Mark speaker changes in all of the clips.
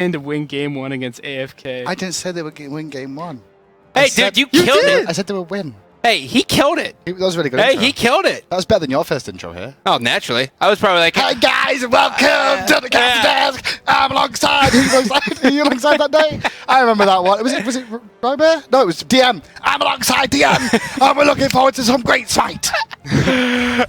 Speaker 1: and to win game 1 against AFK.
Speaker 2: I didn't say they would win game 1.
Speaker 3: Hey, dude, you killed it.
Speaker 2: I said they would win.
Speaker 3: Hey, he killed it.
Speaker 2: That was really good.
Speaker 3: Hey,
Speaker 2: intro.
Speaker 3: he killed it.
Speaker 2: That was better than your first intro here.
Speaker 3: Oh, naturally. I was probably like,
Speaker 2: Hi guys, and welcome to the Captain's Desk. I'm alongside. Who you alongside that day? I remember that one. Was it Robert? No, it was DM. I'm alongside DM, and we're looking forward to some great SMITE.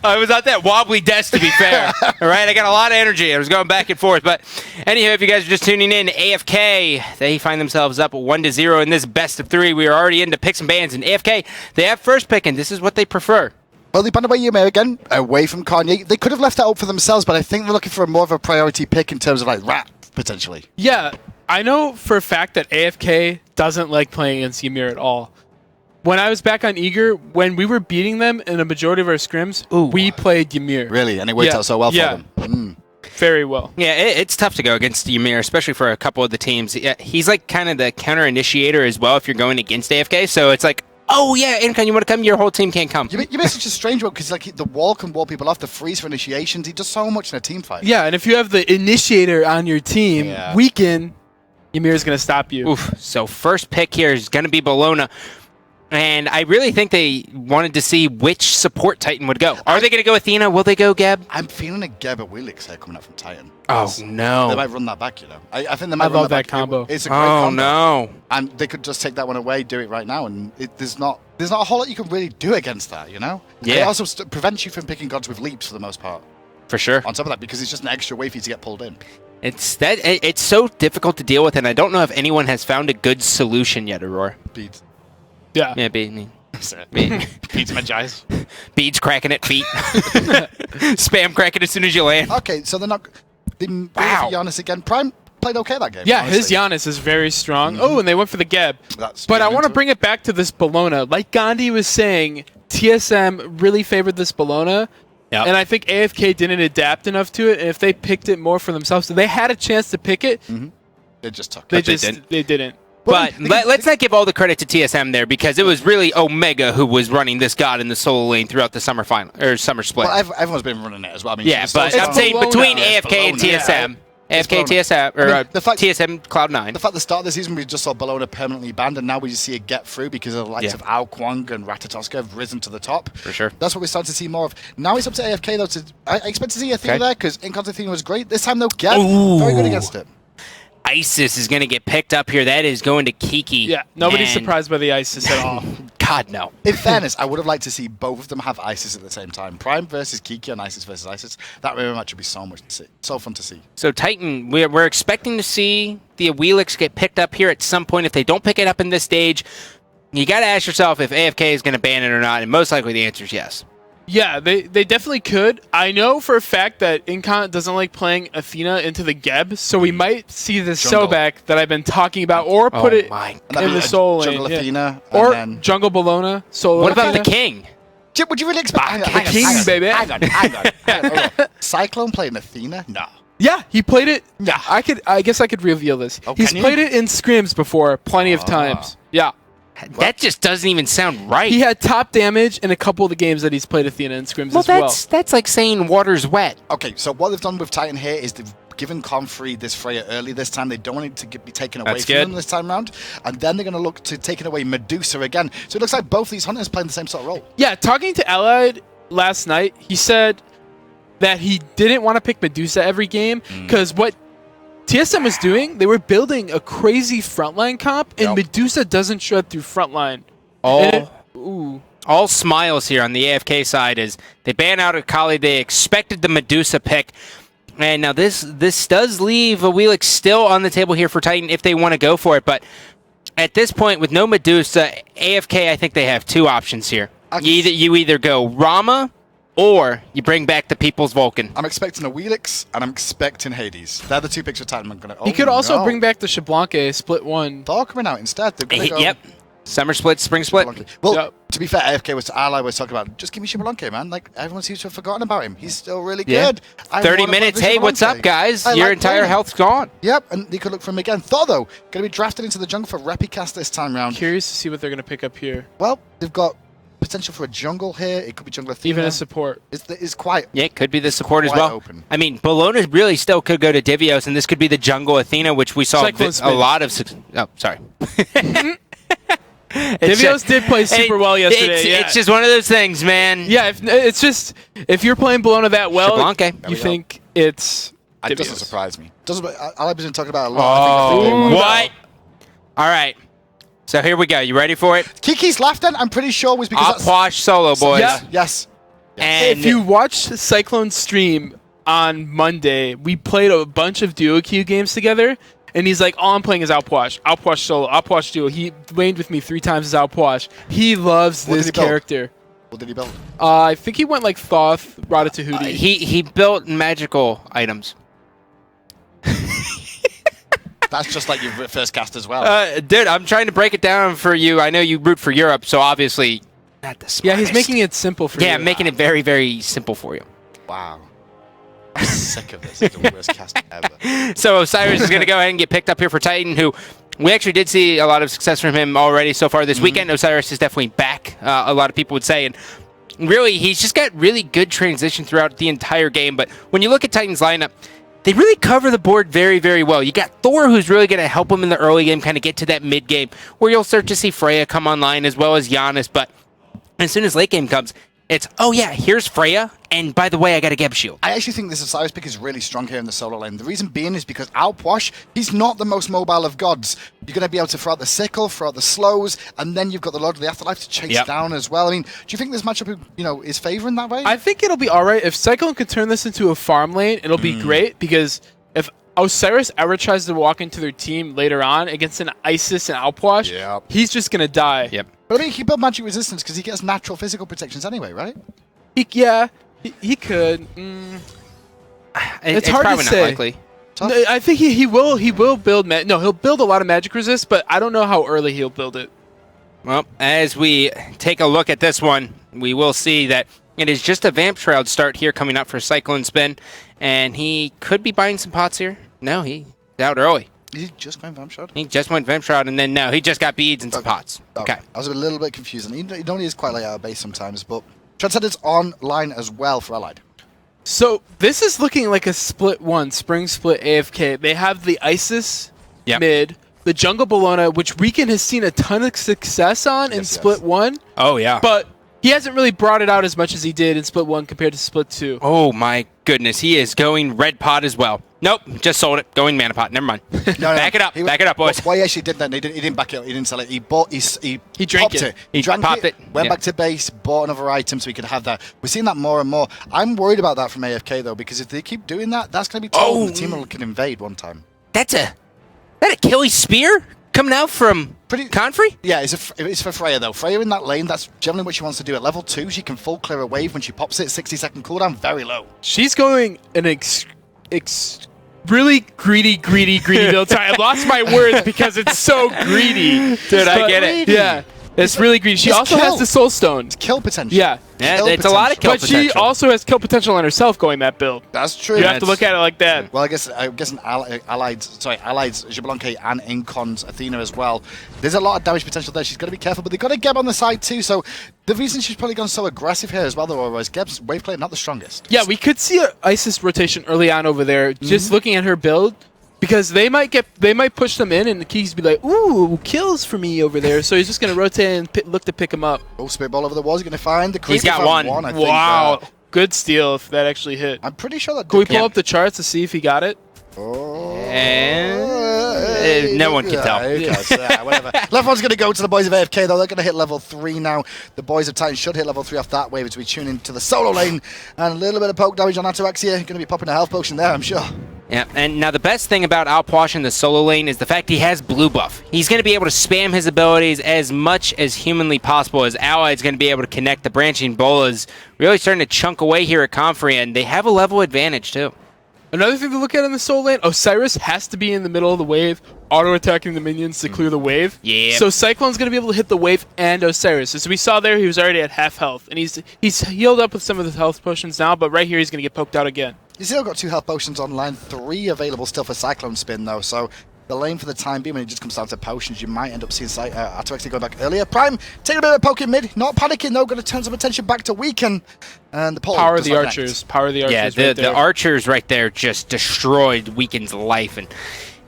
Speaker 3: I was at that wobbly desk, to be fair. All right, I got a lot of energy. I was going back and forth. But anyhow, if you guys are just tuning in, AFK, they find themselves up 1-0 in this best of 3. We are already into picks and bans, and AFK, they have first pick, and this is what they prefer.
Speaker 2: Well, they banned away Yumir again, away from Kanye. They could have left that up for themselves, but I think they're looking for more of a priority pick in terms of like rap, potentially.
Speaker 1: Yeah, I know for a fact that AFK doesn't like playing against Ymir at all. When I was back on Eager, when we were beating them in a majority of our scrims, we played Ymir.
Speaker 2: Really? And it worked out so well for them.
Speaker 1: Very well.
Speaker 3: Yeah, it's tough to go against Ymir, especially for a couple of the teams. Yeah, he's like kind of the counter initiator as well if you're going against AFK, so it's like, oh yeah, Incon, you want to come? Your whole team can't come.
Speaker 2: You make such a strange one because like the wall can wall people off, the freeze for initiations. He does so much in a team fight.
Speaker 1: Yeah, and if you have the initiator on your team, weaken, Ymir's going to stop you.
Speaker 3: Oof. So first pick here is going to be Bologna. And I really think they wanted to see which support Titan would go. Are they going to go Athena? Will they go Geb?
Speaker 2: I'm feeling a Geb or Wheelix here coming up from Titan.
Speaker 3: Oh, no.
Speaker 2: They might run that back, you know. I think they might
Speaker 1: love that combo.
Speaker 2: It's a great combo.
Speaker 3: Oh, no.
Speaker 2: And they could just take that one away, do it right now, and there's not a whole lot you can really do against that, you know?
Speaker 3: Yeah.
Speaker 2: It also prevents you from picking gods with leaps for the most part.
Speaker 3: For sure.
Speaker 2: On top of that, because it's just an extra way for you to get pulled in.
Speaker 3: It's so difficult to deal with, and I don't know if anyone has found a good solution yet, Aurora.
Speaker 2: Beads.
Speaker 1: Yeah.
Speaker 3: Yeah,
Speaker 2: Beads my eyes.
Speaker 3: Beads cracking at feet. Spam cracking as soon as you land.
Speaker 2: Okay, so they're not... Wow. Giannis again. Prime played okay that game.
Speaker 1: Yeah,
Speaker 2: honestly.
Speaker 1: his Giannis is very strong. Oh, and they went for the Geb. But I want to bring it back to this Bologna. Like Gandhi was saying, TSM really favored this Bologna. Yep. And I think AFK didn't adapt enough to it. And if they picked it more for themselves, so they had a chance to pick it.
Speaker 2: They just took
Speaker 1: it. They didn't.
Speaker 3: But let's not give all the credit to TSM there because it was really Omega who was running this god in the solo lane throughout the summer final or summer split.
Speaker 2: Well, everyone's been running it as well. I mean,
Speaker 3: yeah, but I'm saying between AFK and TSM. AFK, TSM, or TSM, Cloud9.
Speaker 2: The fact the start of the season we just saw Bologna permanently banned, and now we just see it get through because of the likes of Ao Kwang and Ratatoska have risen to the top.
Speaker 3: For sure.
Speaker 2: That's what we're starting to see more of. Now it's up to AFK, though. I expect to see Athena there because Incon's Athena was great. This time, though, very good against it.
Speaker 3: Isis is going to get picked up here. That is going to Kiki.
Speaker 1: Yeah, nobody's surprised by the Isis at all.
Speaker 3: God, no.
Speaker 2: In fairness, I would have liked to see both of them have Isis at the same time. Prime versus Kiki and Isis versus Isis. That rematch would be so much to see. So fun to see.
Speaker 3: So Titan, we're expecting to see the Wheelix get picked up here at some point. If they don't pick it up in this stage, you got to ask yourself if AFK is going to ban it or not, and most likely the answer is yes.
Speaker 1: Yeah, they definitely could. I know for a fact that Incon doesn't like playing Athena into the Geb, so we might see the Sobek that I've been talking about, or put it in the solo lane.
Speaker 2: Jungle Athena,
Speaker 1: or
Speaker 2: then
Speaker 1: Jungle Bologna, solo.
Speaker 3: What about the King?
Speaker 2: Would you really expect
Speaker 1: the King, baby?
Speaker 2: Hang on. Cyclone playing Athena? No.
Speaker 1: Yeah, he played it.
Speaker 2: Yeah.
Speaker 1: I guess I could reveal this. He's played it in scrims before, plenty of times. Yeah.
Speaker 3: That just doesn't even sound right.
Speaker 1: He had top damage in a couple of the games that he's played Athena in scrims as well.
Speaker 3: That's like saying water's wet.
Speaker 2: Okay, so what they've done with Titan here is they've given Comfrey this Freya early this time. They don't want it to be taken away from them this time around. And then they're going to look to taking away Medusa again. So it looks like both these hunters playing the same sort of role.
Speaker 1: Yeah, talking to Allied last night, he said that he didn't want to pick Medusa every game because what TSM was doing, they were building a crazy frontline comp, and Medusa doesn't shred through frontline.
Speaker 3: All smiles here on the AFK side is they ban out Akali. They expected the Medusa pick. And now this does leave a Wheelix still on the table here for Titan if they want to go for it. But at this point, with no Medusa, AFK, I think they have two options here. You either go Rama or you bring back the People's Vulcan.
Speaker 2: I'm expecting a Wheelix, and I'm expecting Hades. They're the two picks for Titan. I'm gonna.
Speaker 1: He could also bring back the Shablanca split one.
Speaker 2: Thor coming out instead. They're gonna go.
Speaker 3: Yep. Summer split, spring split.
Speaker 2: Well, to be fair, AFK was Ally was talking about, just give me Shablanca, man. Like, everyone seems to have forgotten about him. He's still really good.
Speaker 3: 30 minutes. Hey, what's up, guys? Your entire health's gone.
Speaker 2: Yep, and they could look for him again. Thor, though, going to be drafted into the jungle for Repicast this time round.
Speaker 1: Curious to see what they're going to pick up here.
Speaker 2: Well, they've got potential for a jungle here. It could be jungle Athena.
Speaker 1: Even a support.
Speaker 2: It's quite.
Speaker 3: Yeah, it could be the support as well.
Speaker 2: Open.
Speaker 3: I mean, Bologna really still could go to Divios, and this could be the jungle Athena, which we saw a lot of success. Oh, sorry.
Speaker 1: Divios did play super well yesterday.
Speaker 3: It's just one of those things, man.
Speaker 1: Yeah, if you're playing Bologna that well, you think it's
Speaker 2: It doesn't surprise me. I've been talking about it a lot.
Speaker 3: Oh, what? All right. So here we go. You ready for it?
Speaker 2: Kiki's laughed then, I'm pretty sure, was because
Speaker 3: Aquash solo, boys.
Speaker 1: Yeah.
Speaker 2: Yes.
Speaker 3: And
Speaker 1: if you watched Cyclone's stream on Monday, we played a bunch of duo queue games together, and he's like, all I'm playing is Outwash. Outwash solo, Outwash duo. He waned with me 3 times as Outwash. He loves this character.
Speaker 2: What did he build?
Speaker 1: I think he went like Thoth, Ratatouille.
Speaker 3: He built magical items.
Speaker 2: That's just like your first cast as well.
Speaker 3: Dude, I'm trying to break it down for you. I know you root for Europe, so obviously not the smartest.
Speaker 1: Yeah, he's making it simple for you.
Speaker 3: Yeah, making it very, very simple for you.
Speaker 2: Wow. I'm sick of this. It's the worst cast ever.
Speaker 3: So Osiris is going to go ahead and get picked up here for Titan, who we actually did see a lot of success from him already so far this weekend. Osiris is definitely back, a lot of people would say. And really, he's just got really good transition throughout the entire game. But when you look at Titan's lineup, they really cover the board very, very well. You got Thor, who's really going to help him in the early game, kind of get to that mid game, where you'll start to see Freya come online as well as Giannis. But as soon as late game comes, it's, oh yeah, here's Freya, and by the way, I got a Geb Shield.
Speaker 2: I actually think this Osiris pick is really strong here in the solo lane. The reason being is because Outwash, he's not the most mobile of gods. You're going to be able to throw out the sickle, throw out the slows, and then you've got the Lord of the Afterlife to chase down as well. I mean, do you think this matchup, is favoring that way?
Speaker 1: I think it'll be all right. If Cyclone could turn this into a farm lane, it'll be great, because if Osiris ever tries to walk into their team later on against an Isis and Outwash, he's just going to die.
Speaker 3: Yep.
Speaker 2: But I mean, he can build magic resistance because he gets natural physical protections anyway, right?
Speaker 1: He could.
Speaker 3: It's
Speaker 1: hard
Speaker 3: probably
Speaker 1: to say.
Speaker 3: Not likely.
Speaker 1: No, I think he will build. He'll build a lot of magic resist, but I don't know how early he'll build it.
Speaker 3: Well, as we take a look at this one, we will see that it is just a Vamp Shroud start here coming up for Cyclone Spin, and he could be buying some pots here. No, he's out early.
Speaker 2: He just went Vamp Shroud?
Speaker 3: He just went Vamp Shroud, and then no, he just got beads and some pots. Okay.
Speaker 2: I was a little bit confused. And he only is quite late out of base sometimes, but Transcenden's online as well for Allied.
Speaker 1: So this is looking like a split one, spring split AFK. They have the Isis mid, the Jungle Bologna, which Weekend has seen a ton of success on in split one.
Speaker 3: Oh, yeah.
Speaker 1: But he hasn't really brought it out as much as he did in split one compared to split two.
Speaker 3: Oh, my goodness. He is going red pot as well. Nope, just sold it. Going mana pot. Never mind. Back it up. Back it up, boys.
Speaker 2: What he actually did then, he didn't back it up. He didn't sell it. He
Speaker 1: drank
Speaker 2: it.
Speaker 3: He
Speaker 2: drank
Speaker 3: popped it.
Speaker 2: Went back to base, bought another item so he could have that. We're seeing that more and more. I'm worried about that from AFK though, because if they keep doing that, that's going to be told and the team can invade one time.
Speaker 3: That Achilles spear coming out from Confrey?
Speaker 2: Yeah, it's for Freya though. Freya in that lane, that's generally what she wants to do. At level 2, she can full clear a wave when she pops it. 60-second cooldown, very low.
Speaker 1: She's going an really greedy build. I lost my words because it's so greedy.
Speaker 3: Dude, I get it.
Speaker 1: Yeah. It's really greedy. She also has the Soul Stone.
Speaker 2: It's kill potential.
Speaker 1: Yeah.
Speaker 3: It's a lot of kill potential.
Speaker 1: But she also has kill potential on herself going that build.
Speaker 2: That's true.
Speaker 1: You have to look at it like that.
Speaker 2: Well, I'm guessing Allied's Jablanque and Incon's Athena as well. There's a lot of damage potential there. She's got to be careful, but they've got a Geb on the side too. So the reason she's probably gone so aggressive here as well, though, is Geb's wave play not the strongest.
Speaker 1: Yeah, we could see an Isis rotation early on over there. Just looking at her build. Because they might push them in, and the Keys be like, "Ooh, kills for me over there." So he's just gonna rotate and look to pick him up.
Speaker 2: Oh, Spitball over the walls. He's gonna find the creep.
Speaker 3: He's got one.
Speaker 2: I think,
Speaker 1: wow, good steal if that actually hit.
Speaker 2: I'm pretty sure that.
Speaker 1: Can we pull up the charts to see if he got it?
Speaker 2: Oh,
Speaker 3: no one can tell.
Speaker 2: Whatever. Left one's going to go to the boys of AFK, though. They're going to hit level 3 now. The boys of Titan should hit level 3 off that wave as we tune into the solo lane. And a little bit of poke damage on Ataraxia. Going to be popping a health potion there, I'm sure.
Speaker 3: Yeah, and now the best thing about Outwash in the solo lane is the fact he has blue buff. He's going to be able to spam his abilities as much as humanly possible. His allies going to be able to connect. The branching bolas really starting to chunk away here at Confrey, and they have a level advantage too.
Speaker 1: Another thing to look at in the soul lane, Osiris has to be in the middle of the wave, auto-attacking the minions to clear the wave.
Speaker 3: Yeah.
Speaker 1: So Cyclone's going to be able to hit the wave and Osiris. As we saw there, he was already at half health, and he's healed up with some of the health potions now, but right here he's going to get poked out again.
Speaker 2: He's still got 2 health potions on line, 3 available still for Cyclone Spin, though, so the lane for the time being. When it just comes down to potions, you might end up seeing Artoexy going back earlier. Prime taking a bit of a poke in mid, not panicking though, going to turn some attention back to Weaken. And the
Speaker 1: power of the archers. Power of the archers.
Speaker 3: Yeah, the archers right there just destroyed Weaken's life. And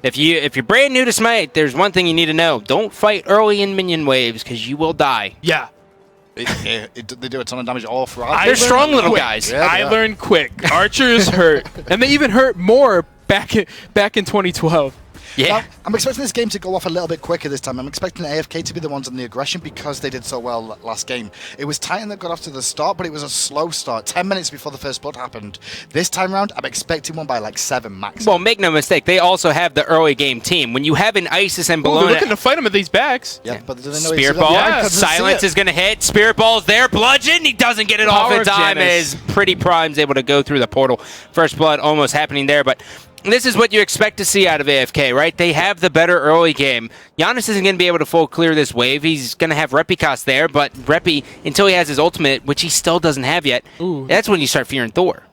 Speaker 3: if you're brand new to Smite, there's one thing you need to know: don't fight early in minion waves because you will die.
Speaker 1: Yeah.
Speaker 2: They do a ton of damage all throughout.
Speaker 3: They're strong little guys.
Speaker 1: Yeah, I learned quick. Archers hurt, and they even hurt more back in 2012.
Speaker 3: Yeah.
Speaker 2: Now, I'm expecting this game to go off a little bit quicker this time. I'm expecting AFK to be the ones on the aggression because they did so well last game. It was Titan that got off to the start, but it was a slow start, 10 minutes before the first blood happened. This time around, I'm expecting one by like 7 max.
Speaker 3: Well, make no mistake, they also have the early game team. When you have an Isis and Bellona...
Speaker 1: they're looking to fight him with these backs.
Speaker 2: Yeah, but do they know
Speaker 3: Spirit Ball, Silence is going to hit. Spirit Ball's there, Bludgeon, he doesn't get it off in time as Pretty Prime's able to go through the portal. First blood almost happening there, but... This is what you expect to see out of AFK, right? They have the better early game. Giannis isn't going to be able to full clear this wave. He's going to have Repicos there, but Repi, until he has his ultimate, which he still doesn't have yet, that's when you start fearing Thor.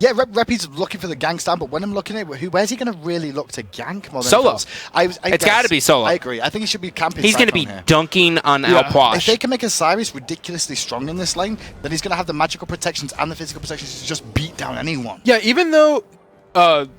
Speaker 2: Yeah, Repi's looking for the gank stand, but when I'm looking at where's he going to really look to gank more than
Speaker 3: Solo.
Speaker 2: It's
Speaker 3: got to be Solo.
Speaker 2: I agree. I think he should be camping.
Speaker 3: He's going to be dunking on Alposh.
Speaker 2: If they can make Osiris ridiculously strong in this lane, then he's going to have the magical protections and the physical protections to just beat down anyone.
Speaker 1: Yeah, even though...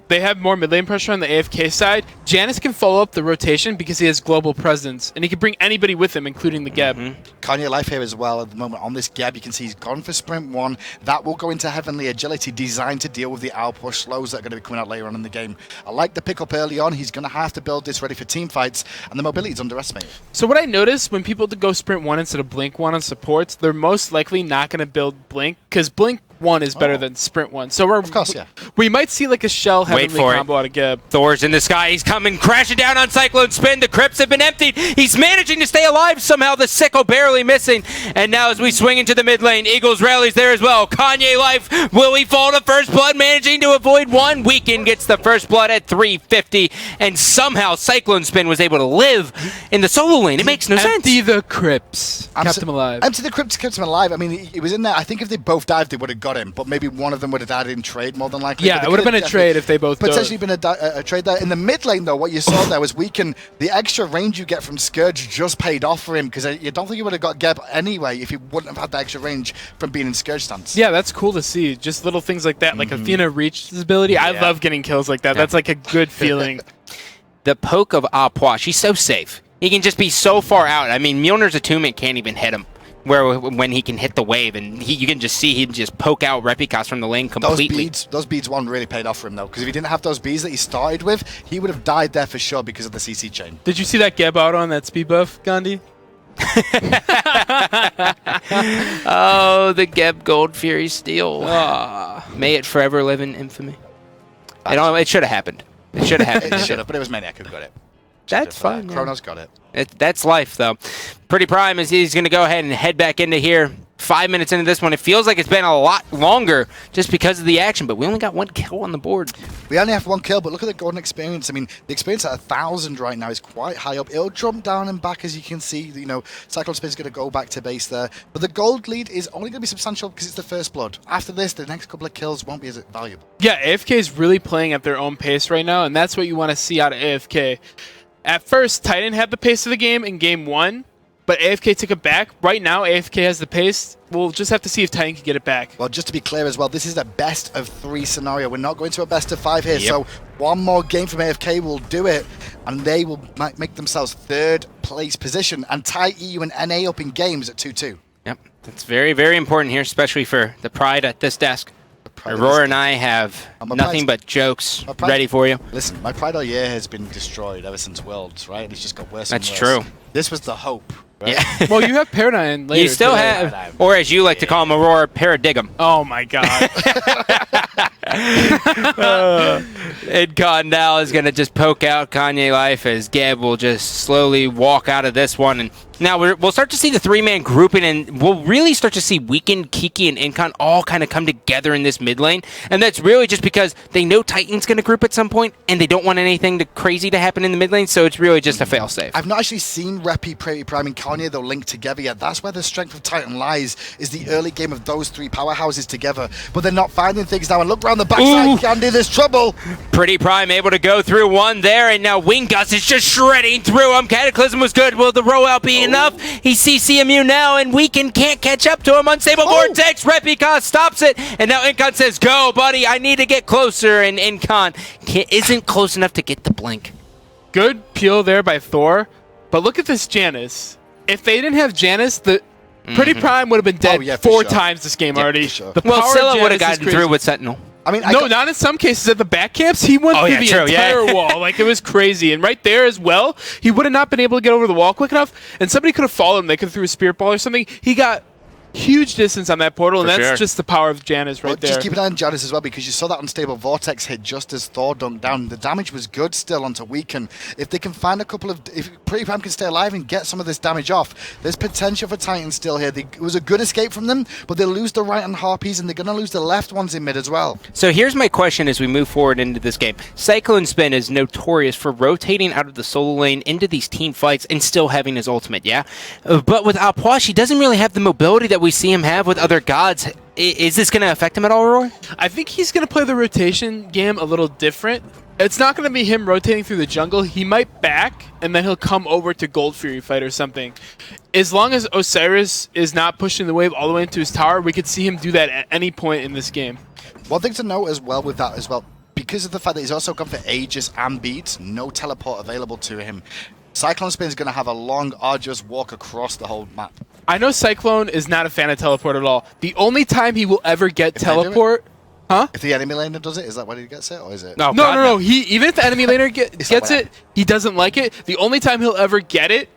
Speaker 1: they have more mid lane pressure on the AFK side. Janus can follow up the rotation because he has global presence, and he can bring anybody with him, including the Geb.
Speaker 2: Kanye Life here as well at the moment on this Geb. You can see he's gone for Sprint 1. That will go into Heavenly Agility, designed to deal with the outpush slows that are going to be coming out later on in the game. I like the pickup early on. He's going to have to build this ready for team fights, and the mobility is underestimated.
Speaker 1: So what I noticed when people go Sprint 1 instead of Blink 1 on supports, they're most likely not going to build Blink, because Blink 1 is better than Sprint 1. So
Speaker 2: of course, yeah.
Speaker 1: We might see like a Shell Heavenly combo out of Geb.
Speaker 3: Thor's in the sky. He's coming crashing down on Cyclone Spin. The crypts have been emptied. He's managing to stay alive somehow. The sickle barely missing. And now as we swing into the mid lane, Eagles rallies there as well. Kanye Life, will he fall to first blood? Managing to avoid one. Weekend gets the first blood at 350. And somehow Cyclone Spin was able to live in the solo lane. It makes no sense.
Speaker 1: Empty the crypts. Kept him alive.
Speaker 2: Empty the crypts kept him alive. I mean, he was in there. I think if they both dived, they would have got him. But maybe one of them would have died in trade more than likely.
Speaker 1: Yeah, it would have been a trade if they both
Speaker 2: potentially been a trade there. In the mid lane, though, what you saw there was Weaken. The extra range you get from Scourge just paid off for him, because you don't think he would have got Geb anyway if he wouldn't have had the extra range from being in Scourge stance.
Speaker 1: Yeah, that's cool to see. Just little things like that, like Athena reached his ability. I love getting kills like that. That's like a good feeling.
Speaker 3: The poke of Alposh, he's so safe. He can just be so far out. I mean, Mjolnir's attunement can't even hit him. When he can hit the wave, and you can just see he'd just poke out Repicos from the lane completely.
Speaker 2: Those beads one really paid off for him though, because if he didn't have those beads that he started with, he would have died there for sure because of the CC chain.
Speaker 1: Did you see that Geb out on that speed buff, Gandhi?
Speaker 3: Oh, the Geb Gold Fury Steel. May it forever live in infamy. It should have happened. It should have happened.
Speaker 2: It should have, but it was Maniac who got it.
Speaker 3: That's fine.
Speaker 2: Chronos got it.
Speaker 3: That's life, though. Pretty Prime is he's going to go ahead and head back into here. 5 minutes into this one. It feels like it's been a lot longer just because of the action, but we only got 1 kill on the board.
Speaker 2: We only have 1 kill, but look at the golden experience. I mean, the experience at 1,000 right now is quite high up. It'll jump down and back, as you can see. You know, Cyclone Spin's going to go back to base there. But the gold lead is only going to be substantial because it's the first blood. After this, the next couple of kills won't be as valuable.
Speaker 1: Yeah, AFK is really playing at their own pace right now, and that's what you want to see out of AFK. At first, Titan had the pace of the game in Game 1, but AFK took it back. Right now, AFK has the pace. We'll just have to see if Titan can get it back.
Speaker 2: Well, just to be clear as well, this is a best of 3 scenario. We're not going to a best of 5 here, so one more game from AFK will do it, and they will make themselves 3rd place position and tie EU and NA up in games at 2-2.
Speaker 3: Yep, that's very, very important here, especially for the pride at this desk. Aurora and I have nothing but jokes ready for you.
Speaker 2: Listen, my pride all year has been destroyed ever since Worlds, right? It's just got worse and worse.
Speaker 3: That's true.
Speaker 2: This was the hope. Right?
Speaker 3: Yeah.
Speaker 1: Well, you have Paradigm later.
Speaker 3: You still have, or as you like to call him, Aurora Paradigm.
Speaker 1: Oh my god.
Speaker 3: And Condal is going to just poke out Kanye Life as Geb will just slowly walk out of this one. And Now we'll start to see the three-man grouping, and we'll really start to see Weekend, Kiki, and Incon all kind of come together in this mid lane. And that's really just because they know Titan's going to group at some point, and they don't want anything crazy to happen in the mid lane, so it's really just a fail-safe.
Speaker 2: I've not actually seen Reppy, Pretty Prime, and Kanye, though, linked together yet. That's where the strength of Titan lies, is the early game of those three powerhouses together. But they're not finding things now, and look around the backside, Candy, there's trouble.
Speaker 3: Pretty Prime able to go through one there, and now Wingus is just shredding through him. Cataclysm was good. Will the rollout be enough? He's CCMU now, and Weekend can't catch up to him. Unstable Vortex, Repicon stops it, and now Incon says, go, buddy, I need to get closer, and Incon isn't close enough to get the blink.
Speaker 1: Good peel there by Thor, but look at this Janus. If they didn't have Janus, the Pretty Prime would have been dead 4 times this game already.
Speaker 2: Sure.
Speaker 3: Well, Scylla would have gotten through with Sentinel.
Speaker 2: I mean,
Speaker 1: no, not in some cases. At the back camps, he went through the entire wall. Like, it was crazy. And right there as well, he would have not been able to get over the wall quick enough, and somebody could have followed him. They could have threw a spirit ball or something. He got huge distance on that portal, and that's just the power of Janus right there.
Speaker 2: Just keep an eye on Janus as well, because you saw that unstable vortex hit just as Thor dunked down. The damage was good still onto Weaken. If they can find a couple of... If Pretty Prime can stay alive and get some of this damage off, there's potential for Titan still here. It was a good escape from them, but they'll lose the right-hand Harpies, and they're going to lose the left ones in mid as well.
Speaker 3: So here's my question as we move forward into this game. Cyclone Spin is notorious for rotating out of the solo lane into these team fights and still having his ultimate, but with Apuash, he doesn't really have the mobility that we see him have with other gods. Is this going to affect him at all, Roy?
Speaker 1: I think he's going to play the rotation game a little different. It's not going to be him rotating through the jungle. He might back, and then he'll come over to Gold Fury fight or something. As long as Osiris is not pushing the wave all the way into his tower, we could see him do that at any point in this game.
Speaker 2: One thing to note as well with that as well, because of the fact that he's also gone for Aegis and Beats, no teleport available to him, Cyclone Spin is going to have a long, arduous walk across the whole map.
Speaker 1: I know Cyclone is not a fan of teleport at all. The only time he will ever get teleport... Huh?
Speaker 2: If the enemy laner does it, is that when he gets it, or is it?
Speaker 1: No. Even if the enemy laner gets it, he doesn't like it. The only time he'll ever get it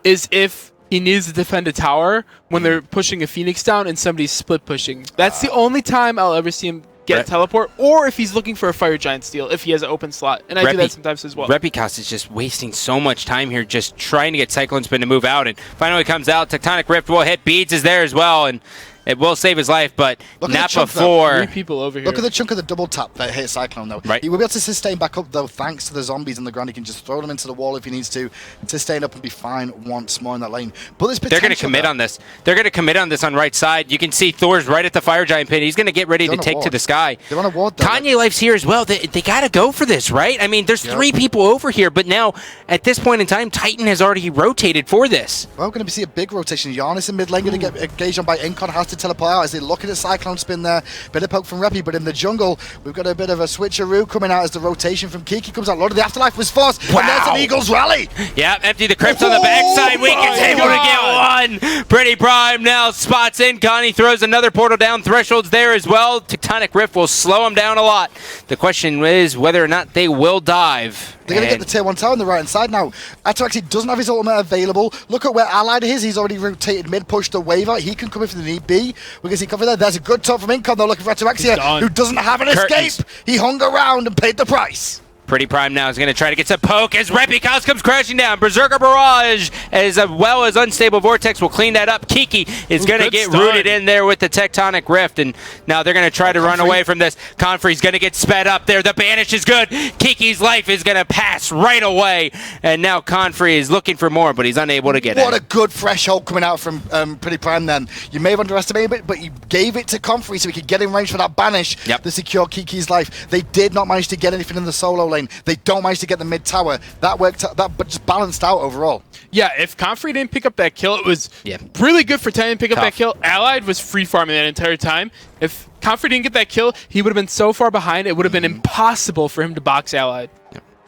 Speaker 1: is if he needs to defend a tower when they're pushing a Phoenix down and somebody's split pushing. That's the only time I'll ever see him get teleport, or if he's looking for a Fire Giant steal, if he has an open slot. And I do that sometimes as well.
Speaker 3: Repicon is just wasting so much time here just trying to get Cyclone Spin to move out, and finally comes out. Tectonic Rift will hit. Beads is there as well, and it will save his life, but not before.
Speaker 1: 3 people over here.
Speaker 2: Look at the chunk of the double tap that hit Cyclone, though. He will be able to sustain back up, though, thanks to the zombies on the ground. He can just throw them into the wall if he needs to, sustain up and be fine once more in that lane. But there's potential.
Speaker 3: They're going to commit on this. They're going to commit on this on right side. You can see Thor's right at the Fire Giant pit. He's going to get ready to take to the sky.
Speaker 2: They're on a ward, though.
Speaker 3: Kanye Life's here as well. They got to go for this, right? I mean, there's 3 people over here, but now, at this point in time, Titan has already rotated for this.
Speaker 2: Well, we're going to see a big rotation. Giannis in mid lane going to get engaged on by Incon, has to teleport out as they look at a Cyclone Spin there. Bit of poke from Reppy, but in the jungle, we've got a bit of a switcheroo coming out as the rotation from Kiki comes out. Lord of the Afterlife was forced, and there's an Eagles rally.
Speaker 3: Yeah, empty the crypts on the backside. Weekend's able to get one. Pretty Prime now spots in. Connie throws another portal down. Threshold's there as well. Tectonic Rift will slow him down a lot. The question is whether or not they will dive.
Speaker 2: They're going to get the tier 1 tower on the right-hand side now. Ataraxi doesn't have his ultimate available. Look at where Allied is. He's already rotated mid, pushed the wave out. He can come in for the need B. We're going to see cover there. There's a good top from Incon, though, looking for Ataraxia, who doesn't have an escape. He hung around and paid the price.
Speaker 3: Pretty Prime now is going to try to get some poke as Repicon comes crashing down. Berserker Barrage, as well as Unstable Vortex, will clean that up. Kiki is going to get rooted in there with the Tectonic Rift, and now they're going to try to run away from this. Confrey's going to get sped up there. The banish is good. Kiki's life is going to pass right away, and now Confrey is looking for more, but he's unable to get it.
Speaker 2: What a good threshold coming out from Pretty Prime then. You may have underestimated it, but you gave it to Confrey so he could get in range for that banish to secure Kiki's life. They did not manage to get anything in the solo lane. They don't manage to get the mid tower. That worked. But just balanced out overall.
Speaker 1: Yeah, if Confrey didn't pick up that kill, it was really good for Titan to pick up that kill. Allied was free farming that entire time. If Confrey didn't get that kill, he would have been so far behind, it would have been impossible for him to box Allied.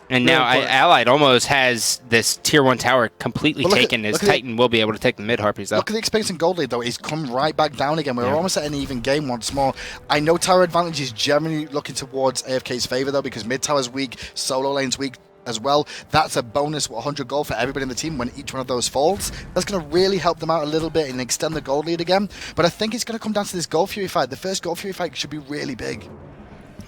Speaker 3: And now Allied almost has this tier 1 tower completely taken, as Titan will be able to take the mid Harpies out.
Speaker 2: Look at the experience in gold lead, though. He's come right back down again. We're almost at an even game once more. I know tower advantage is generally looking towards AFK's favor, though, because mid tower's weak, solo lane's weak as well. That's a bonus 100 gold for everybody in the team when each one of those falls. That's going to really help them out a little bit and extend the gold lead again. But I think it's going to come down to this Gold Fury fight. The first Gold Fury fight should be really big.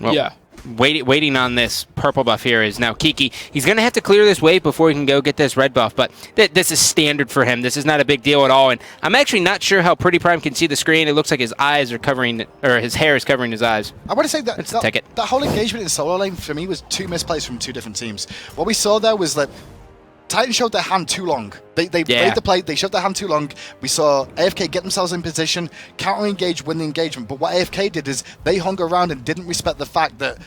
Speaker 3: Well, waiting on this purple buff here is now Kiki. He's going to have to clear this wave before he can go get this red buff, but this is standard for him. This is not a big deal at all, and I'm actually not sure how Pretty Prime can see the screen. It looks like his eyes are covering, or his hair is covering his eyes.
Speaker 2: I want to say that whole engagement in solo lane for me was 2 misplays from 2 different teams. What we saw there was that Titan showed their hand too long. They played the play, they showed their hand too long. We saw AFK get themselves in position, counter-engage, win the engagement. But what AFK did is they hung around and didn't respect the fact that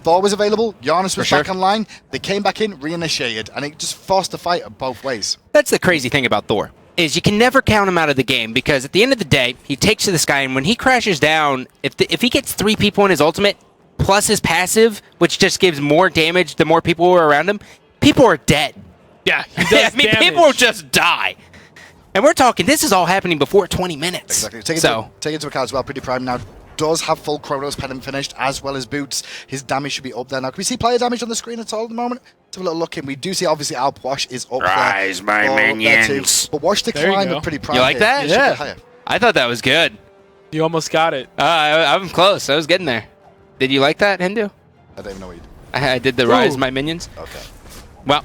Speaker 2: Thor was available, Giannis was back online. They came back in, reinitiated, and it just forced the fight both ways.
Speaker 3: That's the crazy thing about Thor, is you can never count him out of the game, because at the end of the day, he takes to the sky, and when he crashes down, if he gets 3 people in his ultimate, plus his passive, which just gives more damage the more people are around him, people are dead.
Speaker 1: Yeah, he does damage.
Speaker 3: People just die. And we're talking, this is all happening before 20 minutes.
Speaker 2: Exactly. Take into account as well, Pretty Prime now does have full Chronos Pendant finished, as well as Boots. His damage should be up there now. Can we see player damage on the screen at all at the moment? Let's have a little look in. We do see, obviously, Alp Wash is up
Speaker 3: Rise
Speaker 2: there.
Speaker 3: my minions.
Speaker 2: But watch the climb of Pretty Prime.
Speaker 3: You like that?
Speaker 2: Yeah.
Speaker 3: I thought that was good.
Speaker 1: You almost got it.
Speaker 3: I'm close. I was getting there. Did you like that, Hindu?
Speaker 2: I don't even know what you did.
Speaker 3: I did the Rise my minions.
Speaker 2: Okay.
Speaker 3: Well,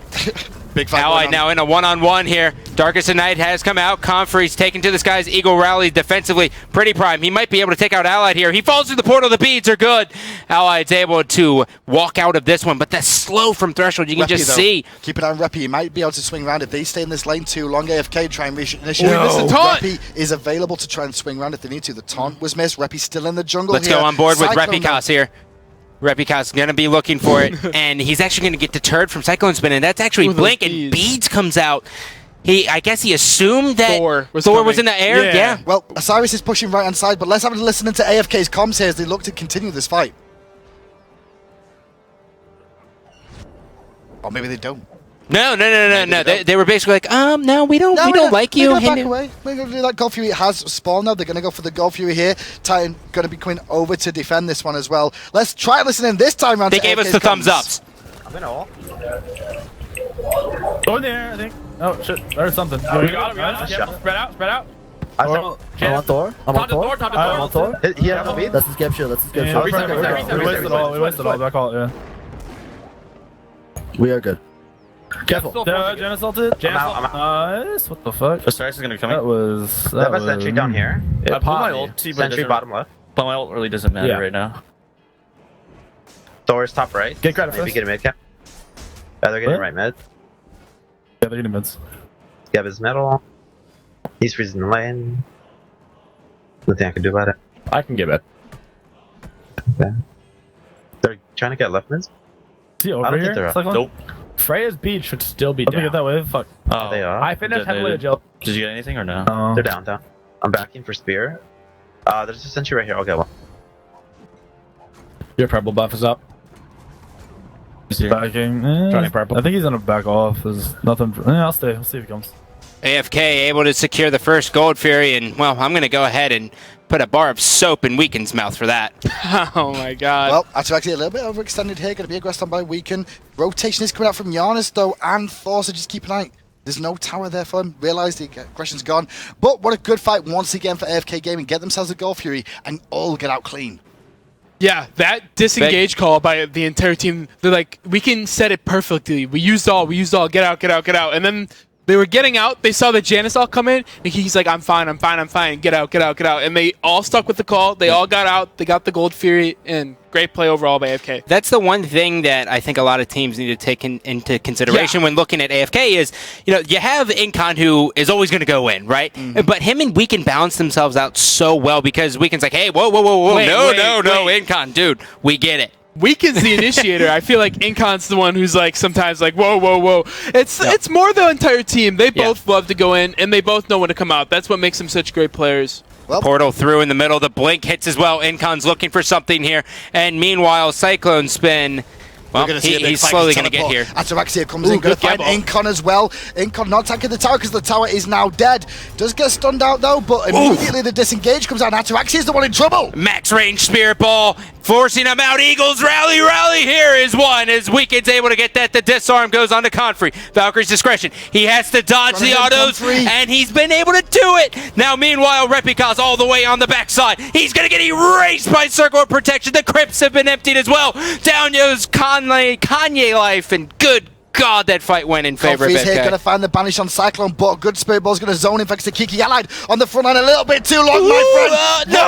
Speaker 2: big fight
Speaker 3: Allied now in a one-on-one here. Darkest of Night has come out. Comfrey's taken to the skies. Eagle rallies defensively. Pretty Prime, he might be able to take out Allied here. He falls through the portal. The beads are good. Allied's able to walk out of this one, but that's slow from Threshold. You can just see.
Speaker 2: Keep an eye on Reppy. He might be able to swing around if they stay in this lane too long. AFK try and initiate.
Speaker 1: No.
Speaker 2: Reppy is available to try and swing around if they need to. The taunt was missed. Reppy's still in the jungle.
Speaker 3: Let's go on board with Repicos here. Repicos going to be looking for it, and he's actually going to get deterred from Cyclone Spin, and that's actually Blink, and Beads comes out. I guess he assumed that Thor was in the air. Yeah.
Speaker 2: Well, Osiris is pushing right hand side, but let's have a listen to AFK's comms here as they look to continue this fight. Or maybe they don't.
Speaker 3: No. They were basically like, no, we don't like you.
Speaker 2: Back away. We're going to do that. Gold Fury has spawned now. They're going to go for the Gold Fury here. Titan going to be coming over to defend this one as well. Let's try listening this time round.
Speaker 3: They gave us the thumbs ups.
Speaker 4: I'm in all.
Speaker 5: Go in there, I think. Oh shit, there's something. We got him. Spread out.
Speaker 4: I'm on Thor. I'm on Thor. He has no beat. That's his gap shield. We
Speaker 5: wasted all. Back all, yeah.
Speaker 4: We are good.
Speaker 5: Careful. Janus ulted. Nice. What the fuck?
Speaker 6: The Osiris is gonna be coming.
Speaker 5: That was
Speaker 4: sentry down here.
Speaker 6: I pulled my ult.
Speaker 4: Sentry bottom left.
Speaker 6: But my ult really doesn't matter right now.
Speaker 4: Thor's top right.
Speaker 5: Get credit
Speaker 4: Maybe get a mid cap. Yeah, they're getting right mid.
Speaker 5: Yeah, they're getting mids.
Speaker 4: Gab is middle. He's freezing the lane. Nothing I can do about it.
Speaker 5: I can get it.
Speaker 4: Okay. They're trying to get left mids.
Speaker 5: See over here?
Speaker 6: Nope.
Speaker 5: Freya's beat should still be down. Let me get that wave. Fuck.
Speaker 4: Oh, they are.
Speaker 5: I finished heavily agile.
Speaker 6: Did you get anything or no?
Speaker 4: They're down. I'm backing for spear. There's a sentry right here. I'll get one.
Speaker 5: Your purple buff is up. Backing. Trying purple. I think he's gonna back off. There's nothing. I'll stay. We'll see if he comes.
Speaker 3: AFK able to secure the first Gold Fury, and well, I'm gonna go ahead and put a bar of soap in Weaken's mouth for that.
Speaker 1: Oh my god.
Speaker 2: Well, that's actually a little bit overextended here. Going to be aggressed on by Weaken. Rotation is coming out from Giannis though, and Thor, so just keep an eye. There's no tower there for him. Realise the aggression's gone. But what a good fight once again for AFK Gaming. Get themselves a Gold Fury and all get out clean.
Speaker 1: Yeah, that disengage call by the entire team. They're like, Weaken said it perfectly. We used all. Get out. And then they were getting out. They saw the Janus all come in, and he's like, I'm fine. Get out. And they all stuck with the call. They all got out. They got the Gold Fury, and great play overall by AFK.
Speaker 3: That's the one thing that I think a lot of teams need to take into consideration when looking at AFK is, you have Incon who is always going to go in, right? Mm-hmm. But him and Weaken balance themselves out so well because Weaken's like, hey, whoa. Wait, Incon, dude, we get it.
Speaker 1: Weaken's the initiator. I feel like Incon's the one who's like sometimes like whoa. It's more the entire team. They both love to go in and they both know when to come out. That's what makes them such great players.
Speaker 3: Well, Portal through in the middle. The blink hits as well. Incon's looking for something here. And meanwhile, Cyclone Spin Well,
Speaker 2: gonna see a big
Speaker 3: he's
Speaker 2: fight
Speaker 3: slowly
Speaker 2: for
Speaker 3: going to get here.
Speaker 2: Ataraxia comes in, going to find Incon as well. Incon not attacking the tower because the tower is now dead. Does get stunned out though, but immediately the disengage comes out. Ataraxia is the one in trouble.
Speaker 3: Max range Spirit Ball, forcing him out. Eagles rally, here is one. As Weekend's able to get that, the disarm goes on to Confrey. Valkyrie's discretion. He has to dodge the autos, and he's been able to do it. Now, meanwhile, Repika's all the way on the backside. He's going to get erased by Circle of Protection. The crypts have been emptied as well. Down goes Kanye life, and good God, that fight went in favor of
Speaker 2: AFK.
Speaker 3: here,
Speaker 2: going to find the banish on Cyclone, but good Spirit Ball's going to zone in thanks to Kiki. Allied on the front line a little bit too long, my friend. No!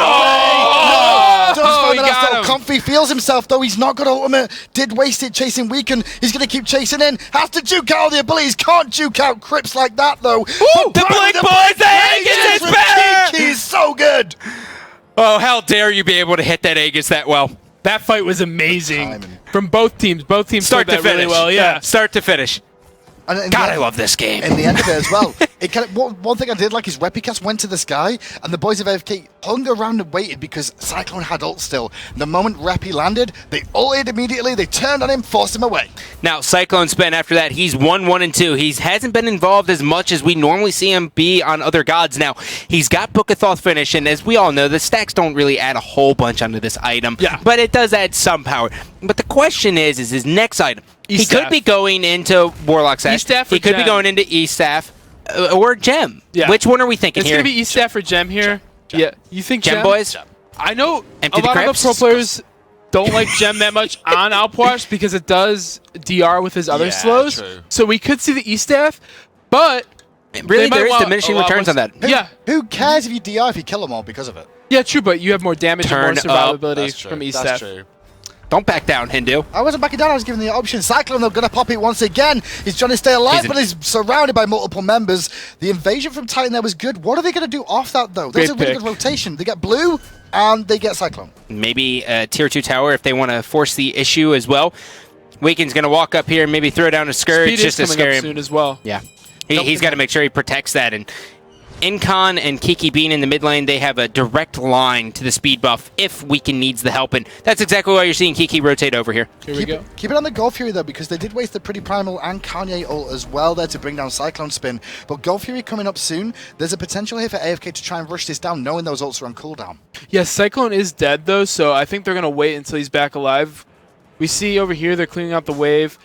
Speaker 2: Comfy feels himself, though. He's not got ultimate. Did waste it chasing Weaken. He's going to keep chasing in. Has to juke out all the abilities. Can't juke out Crips like that, though.
Speaker 3: The Blink Boys, the Aegis is better!
Speaker 2: Kiki's so good.
Speaker 3: Oh, how dare you be able to hit that Aegis that well.
Speaker 1: That fight was amazing from both teams. Both teams
Speaker 3: start to finish.
Speaker 1: Really well. Yeah,
Speaker 3: start to finish.
Speaker 2: And
Speaker 3: God, I love this game.
Speaker 2: In the end of it as well. One thing I did like is Repicast went to the sky, and the boys of AFK hung around and waited because Cyclone had ult still. The moment Repi landed, they ulted immediately, they turned on him, forced him away.
Speaker 3: Now, Cyclone's been after that. He's 1-1 and 2. He hasn't been involved as much as we normally see him be on other gods. Now, he's got Book of Thoth finish, and as we all know, the stacks don't really add a whole bunch onto this item.
Speaker 1: Yeah.
Speaker 3: But it does add some power. But the question is his next item. He could be going into Warlock Sash. He could be going into E-Staff or Gem.
Speaker 1: Yeah.
Speaker 3: Which one are we thinking here?
Speaker 1: It's going to be E-Staff or Gem here.
Speaker 2: Gem.
Speaker 1: Yeah. You think
Speaker 3: Gem, boys?
Speaker 1: I know
Speaker 3: Empty
Speaker 1: a lot of the pro
Speaker 3: crypts?
Speaker 1: players don't like Gem that much on Outwash because it does DR with his other slows.
Speaker 2: True.
Speaker 1: So we could see the E-Staff, but
Speaker 3: Really, there is diminishing returns on that.
Speaker 2: Who cares if you DR if you kill them all because of it?
Speaker 1: Yeah, true, but you have more damage and more
Speaker 3: Turn up.
Speaker 1: survivability from E-Staff.
Speaker 3: Don't back down, Hindu.
Speaker 2: I wasn't backing down, I was giving the option. Cyclone, they're going to pop it once again. He's trying to stay alive, but he's surrounded by multiple members. The invasion from Titan there was good. What are they going to do off that, though? There's a really good rotation. They get blue, and they get Cyclone.
Speaker 3: Maybe a tier 2 tower if they want to force the issue as well. Weekend's going to walk up here and maybe throw down a Scourge
Speaker 1: Speed
Speaker 3: just
Speaker 1: is
Speaker 3: to
Speaker 1: coming
Speaker 3: scare
Speaker 1: up
Speaker 3: him.
Speaker 1: soon as well.
Speaker 3: Yeah. He's got to make sure he protects that. And Incon and Kiki being in the mid lane, they have a direct line to the speed buff if Weekend needs the help. And that's exactly why you're seeing Kiki rotate over here.
Speaker 1: Here we go.
Speaker 2: Keep it on the Gold Fury, though, because they did waste the Pretty Primal and Kanye ult as well there to bring down Cyclone Spin. But Gold Fury coming up soon. There's a potential here for AFK to try and rush this down, knowing those ults are on cooldown.
Speaker 1: Yeah, Cyclone is dead, though, so I think they're going to wait until he's back alive. We see over here they're cleaning out the wave.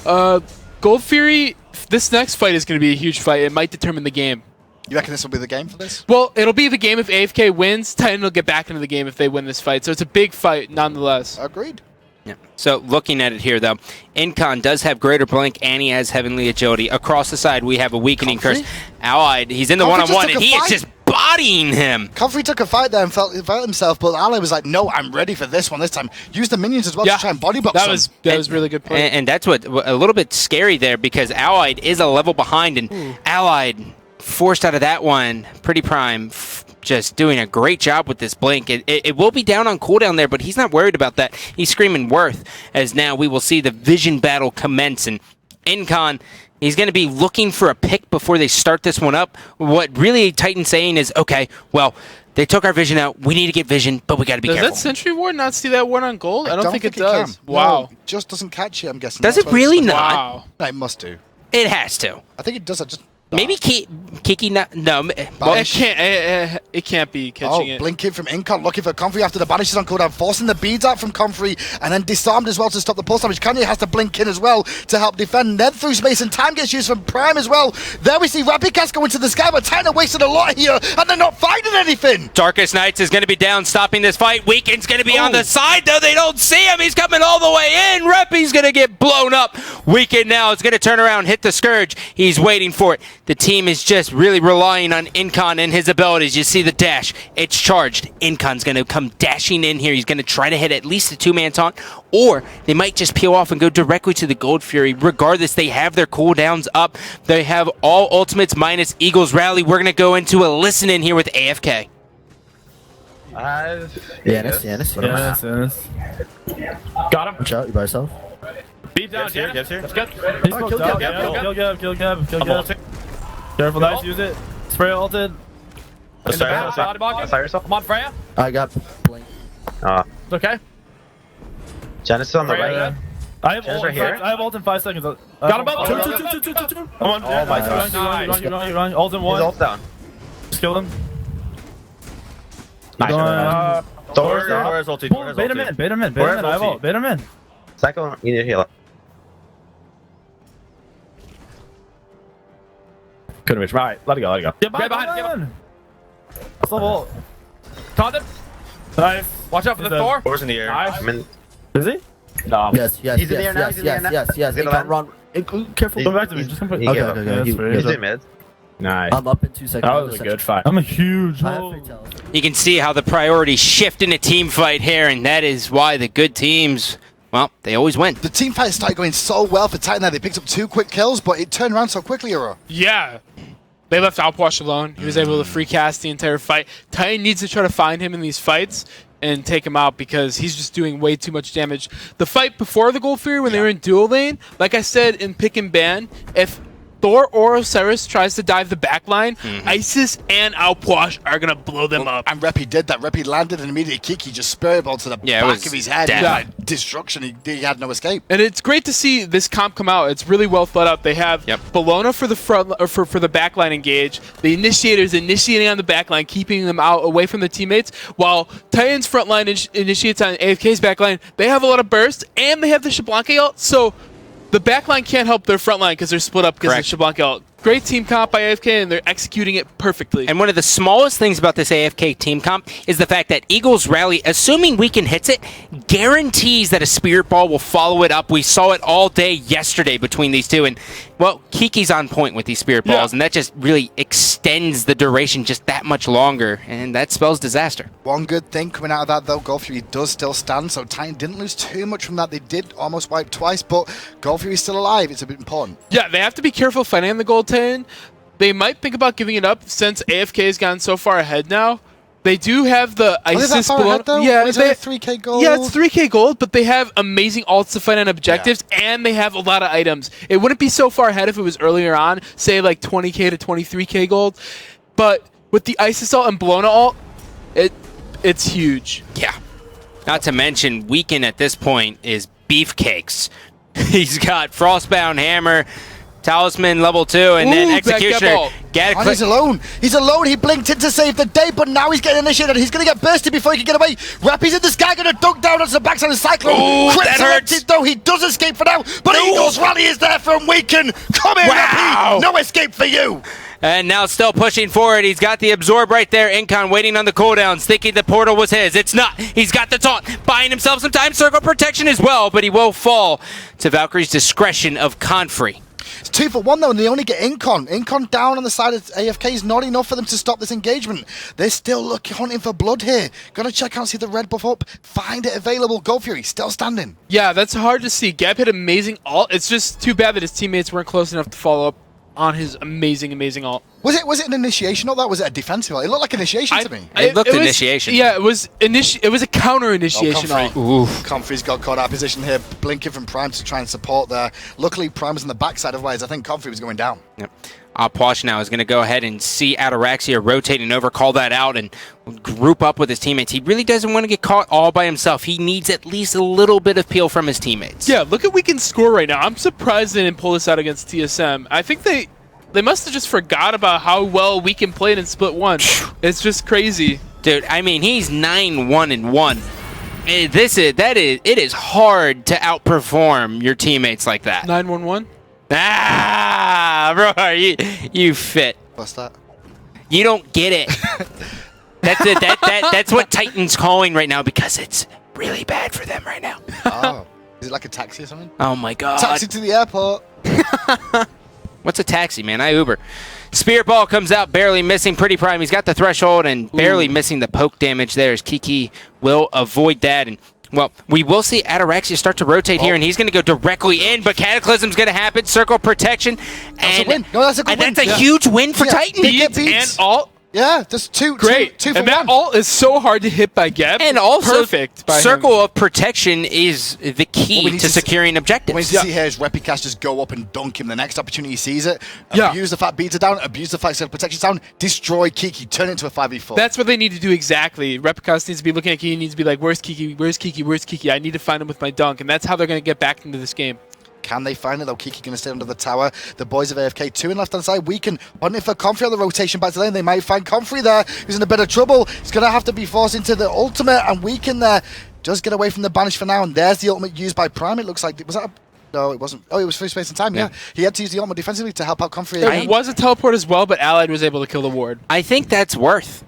Speaker 1: Gold Fury, this next fight is going to be a huge fight. It might determine the game.
Speaker 2: You reckon this will be the game for this?
Speaker 1: Well, it'll be the game if AFK wins. Titan will get back into the game if they win this fight. So it's a big fight, nonetheless.
Speaker 2: Agreed.
Speaker 3: Yeah. So looking at it here, though, Incon does have Greater Blink and he has Heavenly Agility. Across the side, we have a Weakening Curse. Allied, he's in the one-on-one, and he is just bodying him.
Speaker 2: Comfrey took a fight there and felt himself, but Ally was like, no, I'm ready for this one this time. Use the minions as well to try and body box him.
Speaker 1: That was really good play.
Speaker 3: And that's what a little bit scary there, because Allied is a level behind, and Allied forced out of that one. Pretty Prime just doing a great job with this blink. It will be down on cooldown there, but he's not worried about that. He's screaming Worth, as now we will see the vision battle commence. And Incon, he's going to be looking for a pick before they start this one up. What really Titan's saying is, okay, well, they took our vision out. We need to get vision, but we got to be careful.
Speaker 1: Does that Sentry Ward not see that ward on gold? I don't think it does.
Speaker 2: Can.
Speaker 1: Wow.
Speaker 2: No, it just doesn't catch it, I'm guessing.
Speaker 3: Does it really not?
Speaker 1: Wow.
Speaker 2: No, it must do.
Speaker 3: It has to.
Speaker 2: I think it does.
Speaker 3: Maybe Kiki not. No.
Speaker 1: Well, it can't be catching it.
Speaker 2: Blinking from Incon, looking for Comfrey after the banishes on cooldown, forcing the beads out from Comfrey, and then disarmed as well to stop the pulse damage. Kanye has to blink in as well to help defend. Then through space, and time gets used from Prime as well. There we see Rapidcast go into the sky, but Titan wasted a lot here, and they're not finding anything.
Speaker 3: Darkest Nights is going to be down, stopping this fight. Weekend's going to be on the side, though. They don't see him. He's coming all the way in. Reppy's going to get blown up. Weekend now is going to turn around, hit the Scourge. He's waiting for it. The team is just really relying on Incon and his abilities. You see the dash. It's charged. Incon's going to come dashing in here. He's going to try to hit at least a two-man taunt, or they might just peel off and go directly to the Gold Fury. Regardless, they have their cooldowns up. They have all ultimates minus Eagles Rally. We're going to go into a listen-in here with AFK.
Speaker 5: Yanis. Got him.
Speaker 7: Watch out, you by yourself.
Speaker 6: Beat down, gets here. Let's go.
Speaker 5: Kill Gab. Careful, nice, use it. Spray ulted.
Speaker 6: Come on, Freya.
Speaker 7: I got blink.
Speaker 6: It's okay.
Speaker 4: Genesis on the right.
Speaker 5: I have
Speaker 4: Jen's
Speaker 5: ult
Speaker 4: right here.
Speaker 5: I have ult in 5 seconds.
Speaker 6: Got him up.
Speaker 5: Two. I'm on.
Speaker 6: Oh my God.
Speaker 5: You're running. Ult in 1.
Speaker 4: He's ult down.
Speaker 5: Just kill him.
Speaker 4: Nice.
Speaker 6: Thor's ulti. Thor's
Speaker 5: Bait him
Speaker 6: ulti.
Speaker 5: in. Bait him in.
Speaker 6: Where's
Speaker 5: I have
Speaker 6: ulti?
Speaker 5: ult. Bait him in.
Speaker 4: Second one, you need to heal up.
Speaker 6: Couldn't reach him. Alright, let it go, let it go.
Speaker 5: Get
Speaker 6: Get behind.
Speaker 5: That's level ult.
Speaker 6: Taunt him.
Speaker 5: Nice.
Speaker 6: Watch out for the
Speaker 5: He's dead.
Speaker 6: Thor. Thor's in the air.
Speaker 5: Nice.
Speaker 4: I'm in.
Speaker 5: Is he?
Speaker 6: No.
Speaker 7: Yes.
Speaker 4: He's in the air now, he's in the air now.
Speaker 7: Yes.
Speaker 4: He's
Speaker 7: He
Speaker 4: gonna
Speaker 7: can't
Speaker 4: land.
Speaker 7: run.
Speaker 5: Careful. Go back to me. Just come back.
Speaker 4: He
Speaker 7: Okay,
Speaker 4: gave up.
Speaker 7: okay, okay.
Speaker 4: He's doing mid.
Speaker 6: Nice.
Speaker 7: I'm up in 2 seconds.
Speaker 6: That was a good fight.
Speaker 5: I'm a huge
Speaker 7: I have
Speaker 5: hole.
Speaker 7: fatals.
Speaker 3: You can see how the priorities shift in a team fight here, and that is why the good teams, well, they always win.
Speaker 2: The team fight started going so well for Titan there. They picked up 2 quick kills, but it turned around so quickly, Euro.
Speaker 1: Yeah. They left Outwash alone. He was able to free cast the entire fight. Titan needs to try to find him in these fights and take him out because he's just doing way too much damage. The fight before the Gold Fury, when they were in dual lane, like I said in pick and ban, if Thor or Osiris tries to dive the back line, Isis and Outwash are going to blow them up.
Speaker 2: And Reppy did that. Reppy landed and immediately Kiki just spurred to the
Speaker 3: Yeah, it
Speaker 2: back
Speaker 3: was
Speaker 2: of his head.
Speaker 3: death.
Speaker 2: Like destruction. He had no escape.
Speaker 1: And it's great to see this comp come out. It's really well thought out. They have Bologna for the front or for the backline engage. The initiators initiating on the backline, keeping them out away from the teammates, while Titan's frontline initiates on AFK's backline. They have a lot of burst and they have the Shablanca ult, so the backline can't help their frontline because they're split up because of the Shablanca ult. Great team comp by AFK, and they're executing it perfectly.
Speaker 3: And one of the smallest things about this AFK team comp is the fact that Eagles Rally, assuming Weekend hits it, guarantees that a Spirit Ball will follow it up. We saw it all day yesterday between these two. And, well, Kiki's on point with these Spirit Balls, and that just really extends the duration just that much longer, and that spells disaster.
Speaker 2: One good thing coming out of that, though, Gold Fury does still stand, so Titan didn't lose too much from that. They did almost wipe twice, but Gold Fury's still alive. It's a bit important.
Speaker 1: Yeah, they have to be careful fighting the gold 10. They might think about giving it up since AFK has gone so far ahead now. They do have the ISIS below.
Speaker 2: Yeah, it's like 3k gold.
Speaker 1: Yeah, it's 3k gold, but they have amazing ults to fight on objectives, and they have a lot of items. It wouldn't be so far ahead if it was earlier on, say like 20k to 23k gold. But with the ISIS ult and Bologna ult, it's huge.
Speaker 3: Yeah. Not to mention, Weekend at this point is beefcakes. He's got Frostbound Hammer, Talisman level 2, and then Executioner.
Speaker 2: And he's alone. He's alone. He blinked in to save the day, but now he's getting initiated. He's going to get bursted before he can get away. Rappy's in the sky, going to dunk down onto the backside of Cyclone.
Speaker 3: Ooh, that hurts.
Speaker 2: Though he does escape for now, but Eagles Rally is there from Weekend. Come here, Rappy. No escape for you.
Speaker 3: And now still pushing forward. He's got the absorb right there. Incon waiting on the cooldowns, thinking the portal was his. It's not. He's got the taunt, buying himself some time. Circle protection as well, but he will fall to Valkyrie's discretion of Confrey.
Speaker 2: It's 2 for 1 though, and they only get Incon. Incon down on the side of AFK is not enough for them to stop this engagement. They're still hunting for blood here. Gotta check out, see the red buff up, find it available. Gold Fury still standing.
Speaker 1: Yeah, that's hard to see. Gab hit amazing ult. It's just too bad that his teammates weren't close enough to follow up on his amazing ult.
Speaker 2: Was it an initiation ult? That was it a defensive ult? It looked like initiation to me.
Speaker 3: It looked initiation.
Speaker 1: Yeah, it was a counter initiation ult.
Speaker 2: Comfrey's got caught out of position here, blinking from Prime to try and support there. Luckily, Prime was on the backside, otherwise I think Comfrey was going down.
Speaker 3: Yep. Opwash now is going to go ahead and see Ataraxia rotating over, call that out, and group up with his teammates. He really doesn't want to get caught all by himself. He needs at least a little bit of peel from his teammates.
Speaker 1: Yeah, look at Weekend's score right now. I'm surprised they didn't pull this out against TSM. I think they must have just forgot about how well Weekend played in Split 1. It's just crazy.
Speaker 3: Dude, I mean, he's 9-1-1. It is hard to outperform your teammates like that.
Speaker 1: 9-1-1?
Speaker 3: Ah, bro, you fit.
Speaker 2: What's that?
Speaker 3: You don't get it. That's it. That's what Titan's calling right now because it's really bad for them right now.
Speaker 2: Oh, is it like a taxi or something?
Speaker 3: Oh my god.
Speaker 2: Taxi to the airport.
Speaker 3: What's a taxi, man? I Uber. Spirit Ball comes out, barely missing Pretty Prime. He's got the threshold and barely missing the poke damage there as Kiki will avoid that. And, well, we will see Ataraxia start to rotate here, and he's going to go directly in, but Cataclysm's going to happen. Circle protection.
Speaker 2: That's a win. No, that's a good win.
Speaker 3: That's a huge win for Titan.
Speaker 2: They get beats.
Speaker 1: And ult.
Speaker 2: Yeah, just two for
Speaker 1: and that
Speaker 2: one.
Speaker 1: ult is so hard to hit by Geb.
Speaker 3: And also,
Speaker 1: perfect by
Speaker 3: circle
Speaker 1: him.
Speaker 3: of protection is the key to securing objectives.
Speaker 2: What we need to see here is Repicast just go up and dunk him the next opportunity he sees it. Abuse the fact Beta down, abuse the fact circle protection down, destroy Kiki, turn it into a 5v4.
Speaker 1: That's what they need to do exactly. Repicast needs to be looking at Kiki, needs to be like, where's Kiki, where's Kiki, where's Kiki? I need to find him with my dunk, and that's how they're going to get back into this game.
Speaker 2: Can they find it though? Kiki going to stay under the tower. The boys of AFK, 2 in left-hand side. Weaken, hunting for Comfrey on the rotation back to lane. They might find Comfrey there. He's in a bit of trouble. He's going to have to be forced into the ultimate, and Weaken there does get away from the banish for now. And there's the ultimate used by Prime. It looks like, was that no, it wasn't. Oh, it was free space and time, yeah. He had to use the ultimate defensively to help out Comfrey.
Speaker 1: It was a teleport as well, but Allied was able to kill the ward.
Speaker 3: I think that's worth.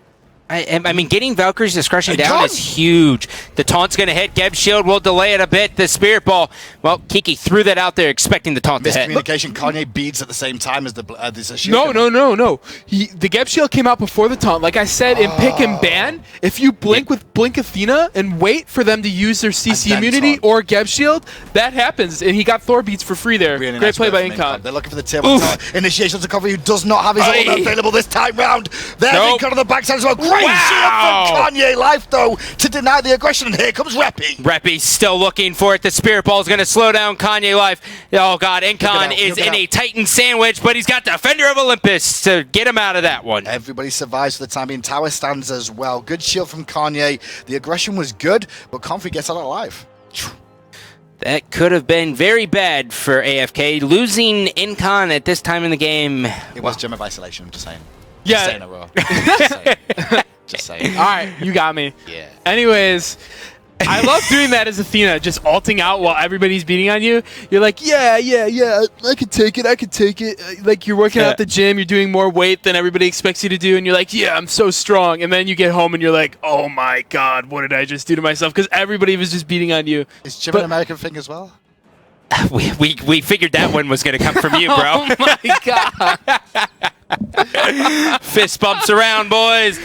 Speaker 3: I mean, getting Valkyrie's discretion down is huge. The taunt's going to hit. Geb's shield will delay it a bit. The Spirit Ball, well, Kiki threw that out there expecting the taunt to hit.
Speaker 2: Miscommunication. Kanye beads at the same time as the shield.
Speaker 1: No. The Geb shield came out before the taunt. Like I said, in pick and ban, if you blink with Blink Athena and wait for them to use their CC immunity or Geb shield, that happens. And he got Thor beats for free there.
Speaker 2: Really
Speaker 1: Great
Speaker 2: nice
Speaker 1: play by
Speaker 2: Incon.
Speaker 1: Incon.
Speaker 2: They're looking for the table initiation to cover, who does not have his ult available this time round. There's Incon on the backside as well. Great shield from Kanye Life, though, to deny the aggression. And here comes Reppy.
Speaker 3: Reppy's still looking for it. The Spirit Ball is going to slow down Kanye Life. Oh, God. Incon is in a Titan sandwich, but he's got Defender of Olympus to get him out of that one.
Speaker 2: Everybody survives for the time being. Tower stands as well. Good shield from Kanye. The aggression was good, but Comfrey gets out alive.
Speaker 3: That could have been very bad for AFK. Losing Incon at this time in the game.
Speaker 2: It was Gem of Isolation, I'm just saying.
Speaker 1: Yeah.
Speaker 2: Just saying, bro. Just saying. Just saying.
Speaker 1: All right, you got me.
Speaker 2: Yeah.
Speaker 1: Anyways, I love doing that as Athena, just ulting out while everybody's beating on you. You're like, yeah, I could take it. Like you're working out at the gym, you're doing more weight than everybody expects you to do, and you're like, yeah, I'm so strong. And then you get home and you're like, oh my God, what did I just do to myself? Because everybody was just beating on you.
Speaker 2: Is Gym an American thing as well?
Speaker 3: We figured that one was going to come from you, bro.
Speaker 1: Oh my God.
Speaker 3: Fist bumps around, boys.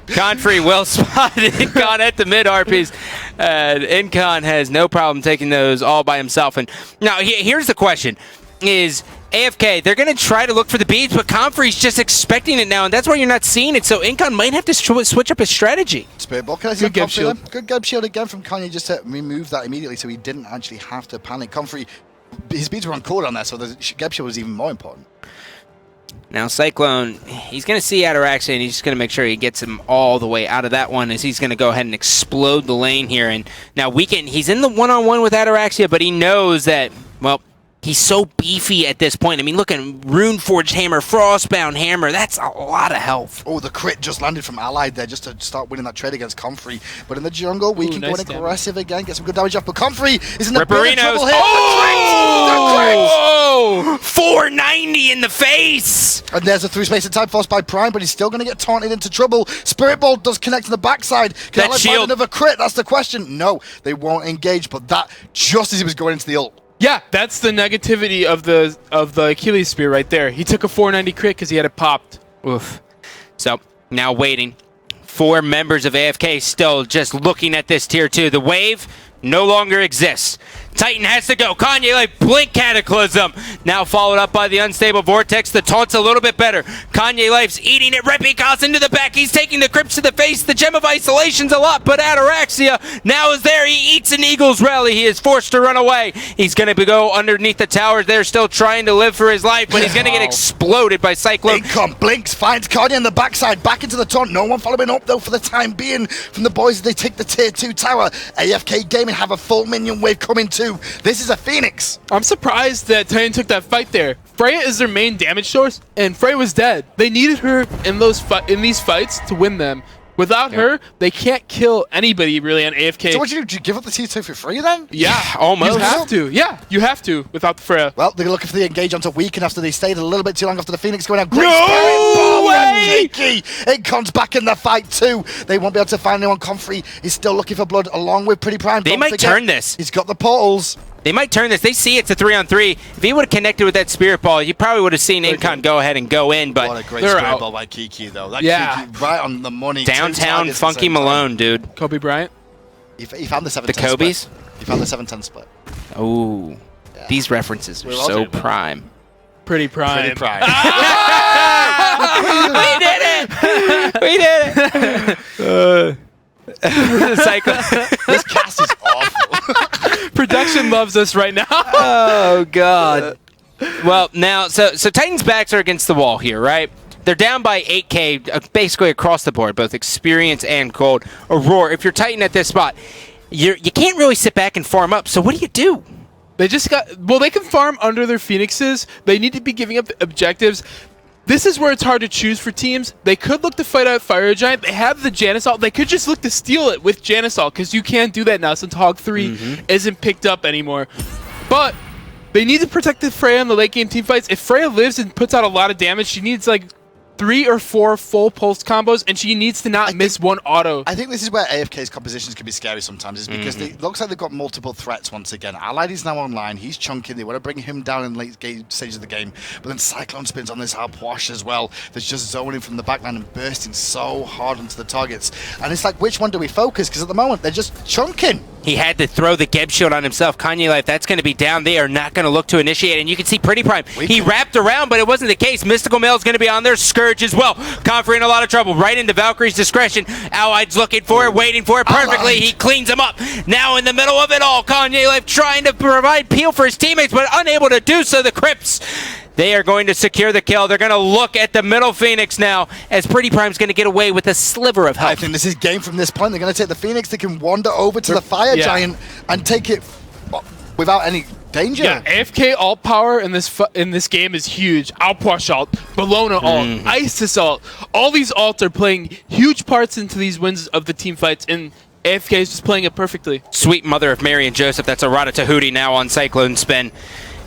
Speaker 3: Comfrey well spotted. Incon at the mid RPs. Incon has no problem taking those all by himself. And now here's the question: is AFK, they're going to try to look for the beads, but Comfrey's just expecting it now, and that's why you're not seeing it. So Incon might have to switch up his strategy.
Speaker 2: Spirit Ball, can I
Speaker 1: Good Geb shield.
Speaker 2: Good Geb shield again from Kanye, just to remove that immediately, so he didn't actually have to panic. Comfrey, his beads were on cooldown there, so the Geb shield was even more important.
Speaker 3: Now Cyclone, he's going to see Ataraxia, and he's just going to make sure he gets him all the way out of that one, as he's going to go ahead and explode the lane here. And now Weekend, he's in the one-on-one with Ataraxia, but he knows that, well, he's so beefy at this point. I mean, look at him. Runeforged Hammer, Frostbound Hammer. That's a lot of health.
Speaker 2: Oh, the crit just landed from Allied there just to start winning that trade against Comfrey. But in the jungle, we can go in aggressive again, get some good damage off. But Comfrey is in the big trouble here.
Speaker 3: Oh! 490 in the face!
Speaker 2: And there's a through space and time forced by Prime, but he's still going to get taunted into trouble. Spirit Ball does connect to the backside. Can Allied find another crit? That's the question. No, they won't engage, but that just as he was going into the ult.
Speaker 1: Yeah, that's the negativity of the Achilles spear right there. He took a 490 crit because he had it popped.
Speaker 3: Oof. So now waiting. 4 members of AFK still just looking at this tier 2. The wave no longer exists. Titan has to go. Kanye like Blink Cataclysm. Now followed up by the Unstable Vortex. The taunt's a little bit better. Kanye Life's eating it. Repicast into the back. He's taking the Crypts to the face. The Gem of Isolation's a lot, but Ataraxia now is there. He eats an Eagle's Rally. He is forced to run away. He's going to go underneath the towers. They're still trying to live for his life, but he's going to get exploded by Cyclone.
Speaker 2: Incon blinks, finds Kanye on the backside. Back into the taunt. No one following up, though, for the time being from the boys as they take the tier 2 tower. AFK Gaming have a full minion wave coming too. This is a Phoenix.
Speaker 1: I'm surprised that Titan took that fight there. Freya is their main damage source, and Freya was dead. They needed her in these fights to win them. Without her, they can't kill anybody really on AFK.
Speaker 2: So what you do? Did you give up the T2 for free then?
Speaker 1: Yeah,
Speaker 3: almost.
Speaker 1: You have to. Yeah, you have to without the Freya.
Speaker 2: Well, they're looking for the engage onto Weaken after they stayed a little bit too long after the Phoenix going out. Great
Speaker 1: No way!
Speaker 2: Incon's back in the fight too. They won't be able to find anyone. Comfrey is still looking for blood along with Pretty Prime.
Speaker 3: They might turn this.
Speaker 2: He's got the portals.
Speaker 3: They might turn this. They see it's a 3-on-3. If he would have connected with that Spirit Ball, you probably would have seen Incon go ahead and go in, but
Speaker 2: what a great Spirit Ball by Kiki, though. That Kiki right on the money.
Speaker 3: Downtown Funky Malone, dude.
Speaker 1: Kobe Bryant.
Speaker 2: He found the 7-10
Speaker 3: The Kobe's?
Speaker 2: split. He found the 7-10 split.
Speaker 3: Oh, these references are so prime.
Speaker 1: Pretty Prime.
Speaker 2: Pretty Prime.
Speaker 3: We did it! it! We did it!
Speaker 2: This cast is awful.
Speaker 1: Production loves us right now.
Speaker 3: Oh, God. Well, now, so Titans' backs are against the wall here, right? They're down by 8K basically across the board, both experience and gold. Aurora, if you're Titan at this spot, you can't really sit back and farm up, so what do you do?
Speaker 1: They just got... Well, they can farm under their Phoenixes. They need to be giving up objectives. This is where it's hard to choose for teams. They could look to fight out Fire Giant. They have the Janusol. They could just look to steal it with Janusol, because you can't do that now since Hog 3 isn't picked up anymore. But they need to protect the Freya in the late game team fights. If Freya lives and puts out a lot of damage, she needs like 3 or 4 full pulse combos, and she needs to not miss one auto.
Speaker 2: I think this is where AFK's compositions can be scary sometimes, is because it looks like they've got multiple threats once again. Allied is now online, he's chunking, they want to bring him down in late game stages of the game, but then Cyclone spins on this Alpwash as well, that's just zoning from the backline and bursting so hard onto the targets. And it's like, which one do we focus? Because at the moment, they're just chunking.
Speaker 3: He had to throw the Geb shield on himself. Kanye Life, that's going to be down. They are not going to look to initiate. And you can see Pretty Prime. He wrapped around, but it wasn't the case. Mystical Mail is going to be on there. Scourge as well. Comfrey in a lot of trouble. Right into Valkyrie's discretion. Allied's looking for it, waiting for it perfectly. He cleans him up. Now in the middle of it all, Kanye Life trying to provide peel for his teammates, but unable to do so. The Crips, they are going to secure the kill. They're going to look at the middle Phoenix now, as Pretty Prime's going to get away with a sliver of health.
Speaker 2: I think this is game from this point. They're going to take the Phoenix. They can wander over to the Fire Giant and take it without any danger.
Speaker 1: Yeah, AFK alt power in this game is huge. Alpwash alt, Bologna alt, Isis alt. All these alts are playing huge parts into these wins of the team fights, and AFK is just playing it perfectly.
Speaker 3: Sweet mother of Mary and Joseph. That's a Rada Tahuti now on Cyclone Spin.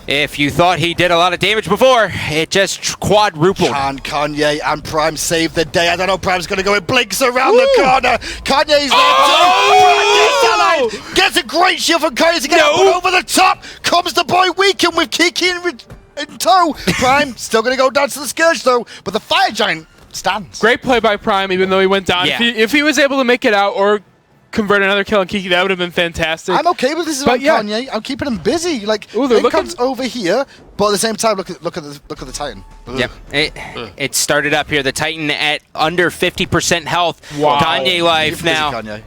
Speaker 3: If you thought he did a lot of damage before, it just quadrupled.
Speaker 2: Can Kanye and Prime save the day? I don't know. Prime's going to go and blinks around the corner. Kanye's there too. Prime gets a great shield from Kanye to get over the top. Comes the boy Weekend with Kiki in tow. Prime still going to go down to the Scourge though, but the Fire Giant stands.
Speaker 1: Great play by Prime, even though he went down.
Speaker 3: Yeah.
Speaker 1: If he was able to make it out or convert another kill on Kiki, that would have been fantastic.
Speaker 2: I'm okay with this about Kanye. I'm keeping him busy. Like, Incon's over here, but at the same time, look at the Titan.
Speaker 3: Yep, it started up here. The Titan at under 50% health.
Speaker 1: Wow.
Speaker 3: Kanye Life now.
Speaker 2: Kanye.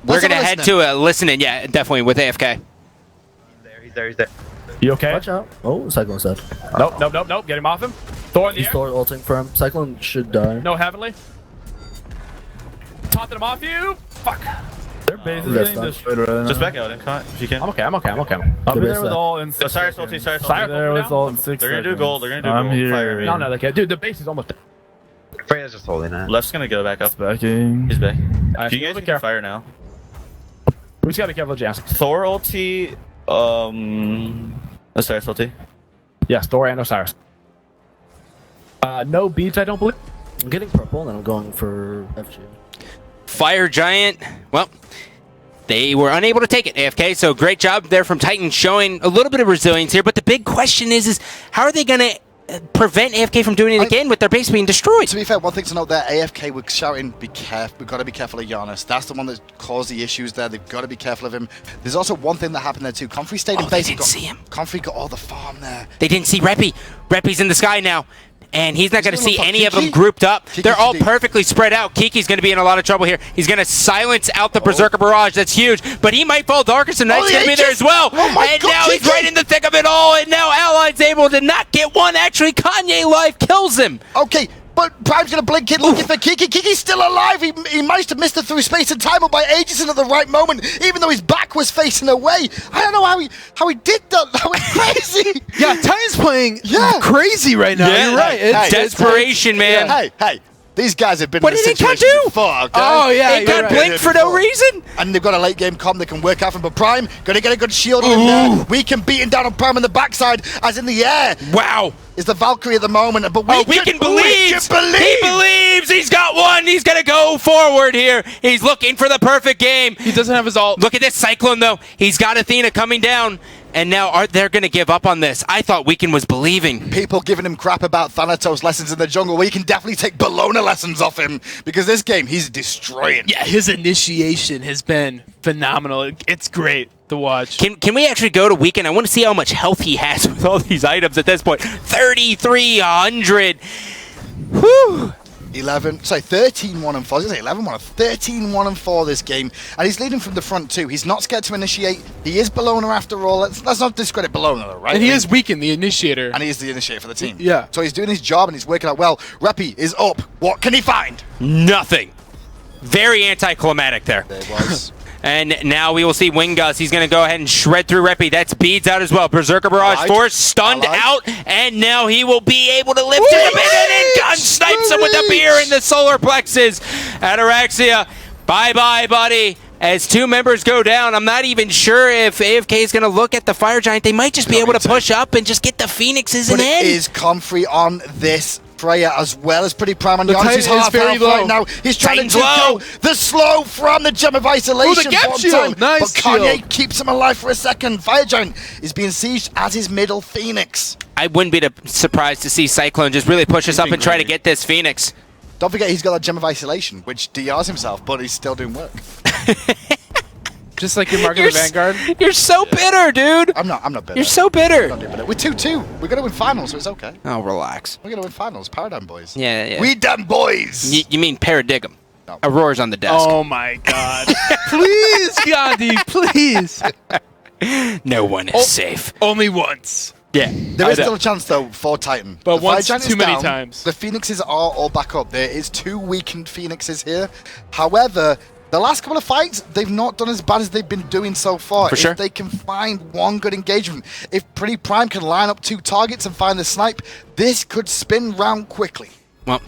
Speaker 3: We're gonna head to a listening. Yeah, definitely with AFK.
Speaker 4: He's there.
Speaker 5: You okay?
Speaker 6: Watch out. Oh, Cyclone's dead.
Speaker 5: Nope. Get him off him. Thor in the
Speaker 6: He's
Speaker 5: air.
Speaker 6: Thor ulting for him. Cyclone should die.
Speaker 5: No, Heavenly. Taunted him off you. Fuck. Their base is
Speaker 6: That's
Speaker 5: getting
Speaker 6: fine.
Speaker 5: destroyed.
Speaker 6: Just
Speaker 5: back out if you can.
Speaker 6: I'm okay.
Speaker 5: I'll be there with all in 6
Speaker 6: Cyrus
Speaker 5: seconds.
Speaker 6: ulti,
Speaker 5: Cyrus there with all in 6
Speaker 6: They're gonna do
Speaker 5: seconds.
Speaker 6: gold. They're gonna do
Speaker 5: I'm
Speaker 6: gold.
Speaker 5: here.
Speaker 6: Fire me.
Speaker 5: No, they can't. Dude, the base is almost
Speaker 4: Freya's just holding it.
Speaker 6: Left's gonna go back up.
Speaker 5: backing.
Speaker 6: He's back.
Speaker 5: Alright,
Speaker 6: You guys
Speaker 5: be
Speaker 6: can fire now.
Speaker 5: We just gotta be careful of Jans.
Speaker 6: Thor ulti. Osiris ulti.
Speaker 5: Yes, Thor and Osiris. No beats, I don't believe.
Speaker 7: I'm getting purple, and then I'm going for FG.
Speaker 3: Fire Giant, well, they were unable to take it, AFK, so great job there from Titan showing a little bit of resilience here, but the big question is how are they going to prevent AFK from doing it again with their base being destroyed?
Speaker 2: To be fair, one thing to note there, AFK were shouting, be careful, we've got to be careful of Giannis. That's the one that caused the issues there. They've got to be careful of him. There's also one thing that happened there too. Comfrey stayed in base.
Speaker 3: They didn't see him.
Speaker 2: Comfrey got all the farm there.
Speaker 3: They didn't see Reppy. Reppy's in the sky now. And he's not going to see any of them
Speaker 2: Kiki?
Speaker 3: grouped up.
Speaker 2: Kiki
Speaker 3: They're all
Speaker 2: should be-
Speaker 3: perfectly spread out. Kiki's going to be in a lot of trouble here. He's going to silence out the Berserker Barrage. That's huge. But he might fall. Darkest of Night's
Speaker 2: the
Speaker 3: going to be there
Speaker 2: Aegis!
Speaker 3: as well.
Speaker 2: Oh my
Speaker 3: and
Speaker 2: God,
Speaker 3: now he's
Speaker 2: Kiki!
Speaker 3: right in the thick of it all. And now Allied's able to not get one. Actually, Kanye Life kills him.
Speaker 2: Okay, but Prime's going to blink in looking for Kiki. Kiki's still alive. He managed to miss it through space and time, but by Aegis at the right moment, even though his back was facing away. I don't know how he did that. That was crazy.
Speaker 1: Yeah, Titan's playing crazy right now.
Speaker 3: Yeah.
Speaker 1: You're right.
Speaker 2: Hey,
Speaker 3: Desperation, man.
Speaker 2: Hey, these guys have been
Speaker 3: What
Speaker 2: in this
Speaker 3: did Incan
Speaker 2: situation
Speaker 3: do?
Speaker 2: before, okay?
Speaker 1: Oh, yeah,
Speaker 3: It got
Speaker 1: you're right.
Speaker 3: blinked for no reason.
Speaker 2: And they've got a late game comp they can work out from, but Prime gonna get a good shield on him there. We can beating down on Prime on the backside, as in the air
Speaker 3: Wow.
Speaker 2: is the Valkyrie at the moment. But
Speaker 3: Weekend believes. He believes. He's got one. He's going to go forward here. He's looking for the perfect game.
Speaker 1: He doesn't have his ult.
Speaker 3: Look at this Cyclone, though. He's got Athena coming down. And now they're going to give up on this. I thought Weekend was believing.
Speaker 2: People giving him crap about Thanatos lessons in the jungle. We can definitely take Bologna lessons off him, because this game he's destroying.
Speaker 1: Yeah, his initiation has been phenomenal. It's great to watch.
Speaker 3: Can we actually go to Weekend? I want to see how much health he has with all these items at this point. 3,300. Whew.
Speaker 2: 13-1 and 4. I was going to say 11-1, 13-1 and 4 this game, and he's leading from the front too. He's not scared to initiate. He is Bologna after all. Let's not discredit Bologna, though, right?
Speaker 1: And he is Weekend, the initiator.
Speaker 2: And he is the initiator for the team.
Speaker 1: Yeah.
Speaker 2: So he's doing his job and he's working out well. Reppy is up. What can he find?
Speaker 3: Nothing. Very anticlimactic there.
Speaker 2: There it was.
Speaker 3: And now we will see Wingus. He's going to go ahead and shred through Reppy. That's Beads out as well. Berserker Barrage Force stunned out, and now he will be able to lift it a bit and then gun snipes him with the beer in the solar plexus. Ataraxia, bye-bye, buddy. As 2 members go down, I'm not even sure if AFK is going to look at the Fire Giant. They might just be able to push up and just get the Phoenixes in.
Speaker 2: But it is Comfrey on this Freya as well as Pretty Prime, and Giannis is half
Speaker 1: very
Speaker 2: health
Speaker 1: low
Speaker 2: right now. He's trying to
Speaker 3: low.
Speaker 2: go the slow from the Gem of Isolation.
Speaker 1: Oh, the gap shield. Nice
Speaker 2: but Kanye
Speaker 1: shield.
Speaker 2: keeps him alive for a second. Fire Giant is being sieged as his middle Phoenix.
Speaker 3: I wouldn't be surprised to see Cyclone just really push us up and try to get this Phoenix.
Speaker 2: Don't forget he's got that Gem of Isolation, which DRs himself, but he's still doing work.
Speaker 1: Just like your Mark of the Vanguard.
Speaker 3: You're so bitter, dude.
Speaker 2: I'm not bitter.
Speaker 3: You're so bitter.
Speaker 2: We're 2-2. We're going to win finals, so it's okay.
Speaker 3: Oh, relax.
Speaker 2: We're going to win finals. Paradigm boys.
Speaker 3: Yeah.
Speaker 2: We done boys.
Speaker 3: You mean Paradigm.
Speaker 2: No.
Speaker 3: Aurora's on the desk.
Speaker 1: Oh my God. Please, Gandhi, please.
Speaker 3: No one is safe.
Speaker 1: Only once.
Speaker 3: Yeah.
Speaker 2: There is still a chance, though, for Titan.
Speaker 1: But
Speaker 2: the
Speaker 1: once
Speaker 2: Fire Giant
Speaker 1: too
Speaker 2: is
Speaker 1: many
Speaker 2: down.
Speaker 1: times.
Speaker 2: The Phoenixes are all back up. There is 2 weakened Phoenixes here. However, the last couple of fights, they've not done as bad as they've been doing so far.
Speaker 3: For sure.
Speaker 2: If they can find one good engagement, if Pretty Prime can line up 2 targets and find the snipe, this could spin round quickly.
Speaker 3: Well,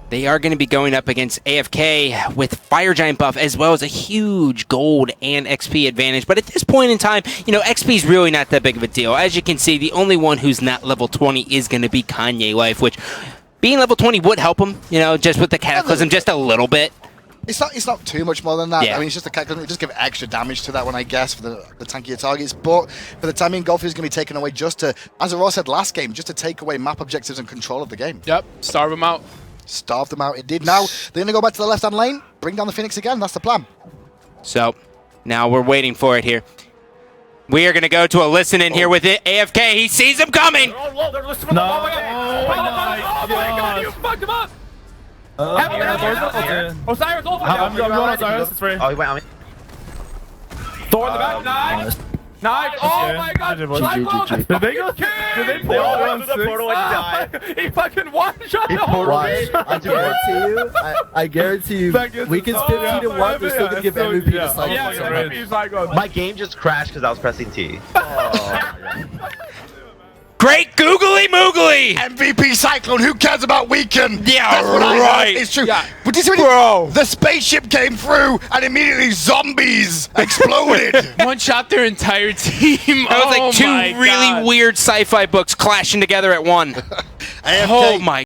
Speaker 3: they are going to be going up against AFK with Fire Giant buff as well as a huge gold and XP advantage. But at this point in time, XP is really not that big of a deal. As you can see, the only one who's not level 20 is going to be Kanye Life, which being level 20 would help him, just with the Cataclysm just a little bit.
Speaker 2: It's not too much more than that.
Speaker 3: Yeah.
Speaker 2: I mean, it's just a Cataclysm. We just give extra damage to that one, I guess, for the tankier targets. But for the time being, Golf is going to be taken away just to, as Aurora said last game, just to take away map objectives and control of the game.
Speaker 1: Yep, starve him out.
Speaker 2: Starved them out, it did. Now, they're going to go back to the left-hand lane, bring down the Phoenix again. That's the plan.
Speaker 3: So, now we're waiting for it here. We are going to go to a listen in here with it. AFK, he sees him coming!
Speaker 5: Oh my God, you fucked him up! Osiris, I'm going Osiris, it's free.
Speaker 4: Oh, he went on me.
Speaker 5: Thor in the back, nice! Nice! Oh my God! Cyclone! Did they go? Did they pull out the portal and die? He fucking one-shot the whole
Speaker 6: Watch, I guarantee you, Weekend's 15-1, they're still going to give MVP to Cyclone.
Speaker 4: My game just crashed because I was pressing T.
Speaker 3: Great googly moogly!
Speaker 2: MVP Cyclone, who cares about Weekend?
Speaker 3: Yeah,
Speaker 2: that's what
Speaker 3: right.
Speaker 2: It's true.
Speaker 1: Yeah.
Speaker 2: But did you see
Speaker 3: Bro.
Speaker 2: the spaceship came through and immediately zombies exploded?
Speaker 1: One shot their entire team.
Speaker 3: That was like 2 really weird sci-fi books clashing together at one.
Speaker 2: AFK
Speaker 3: Oh my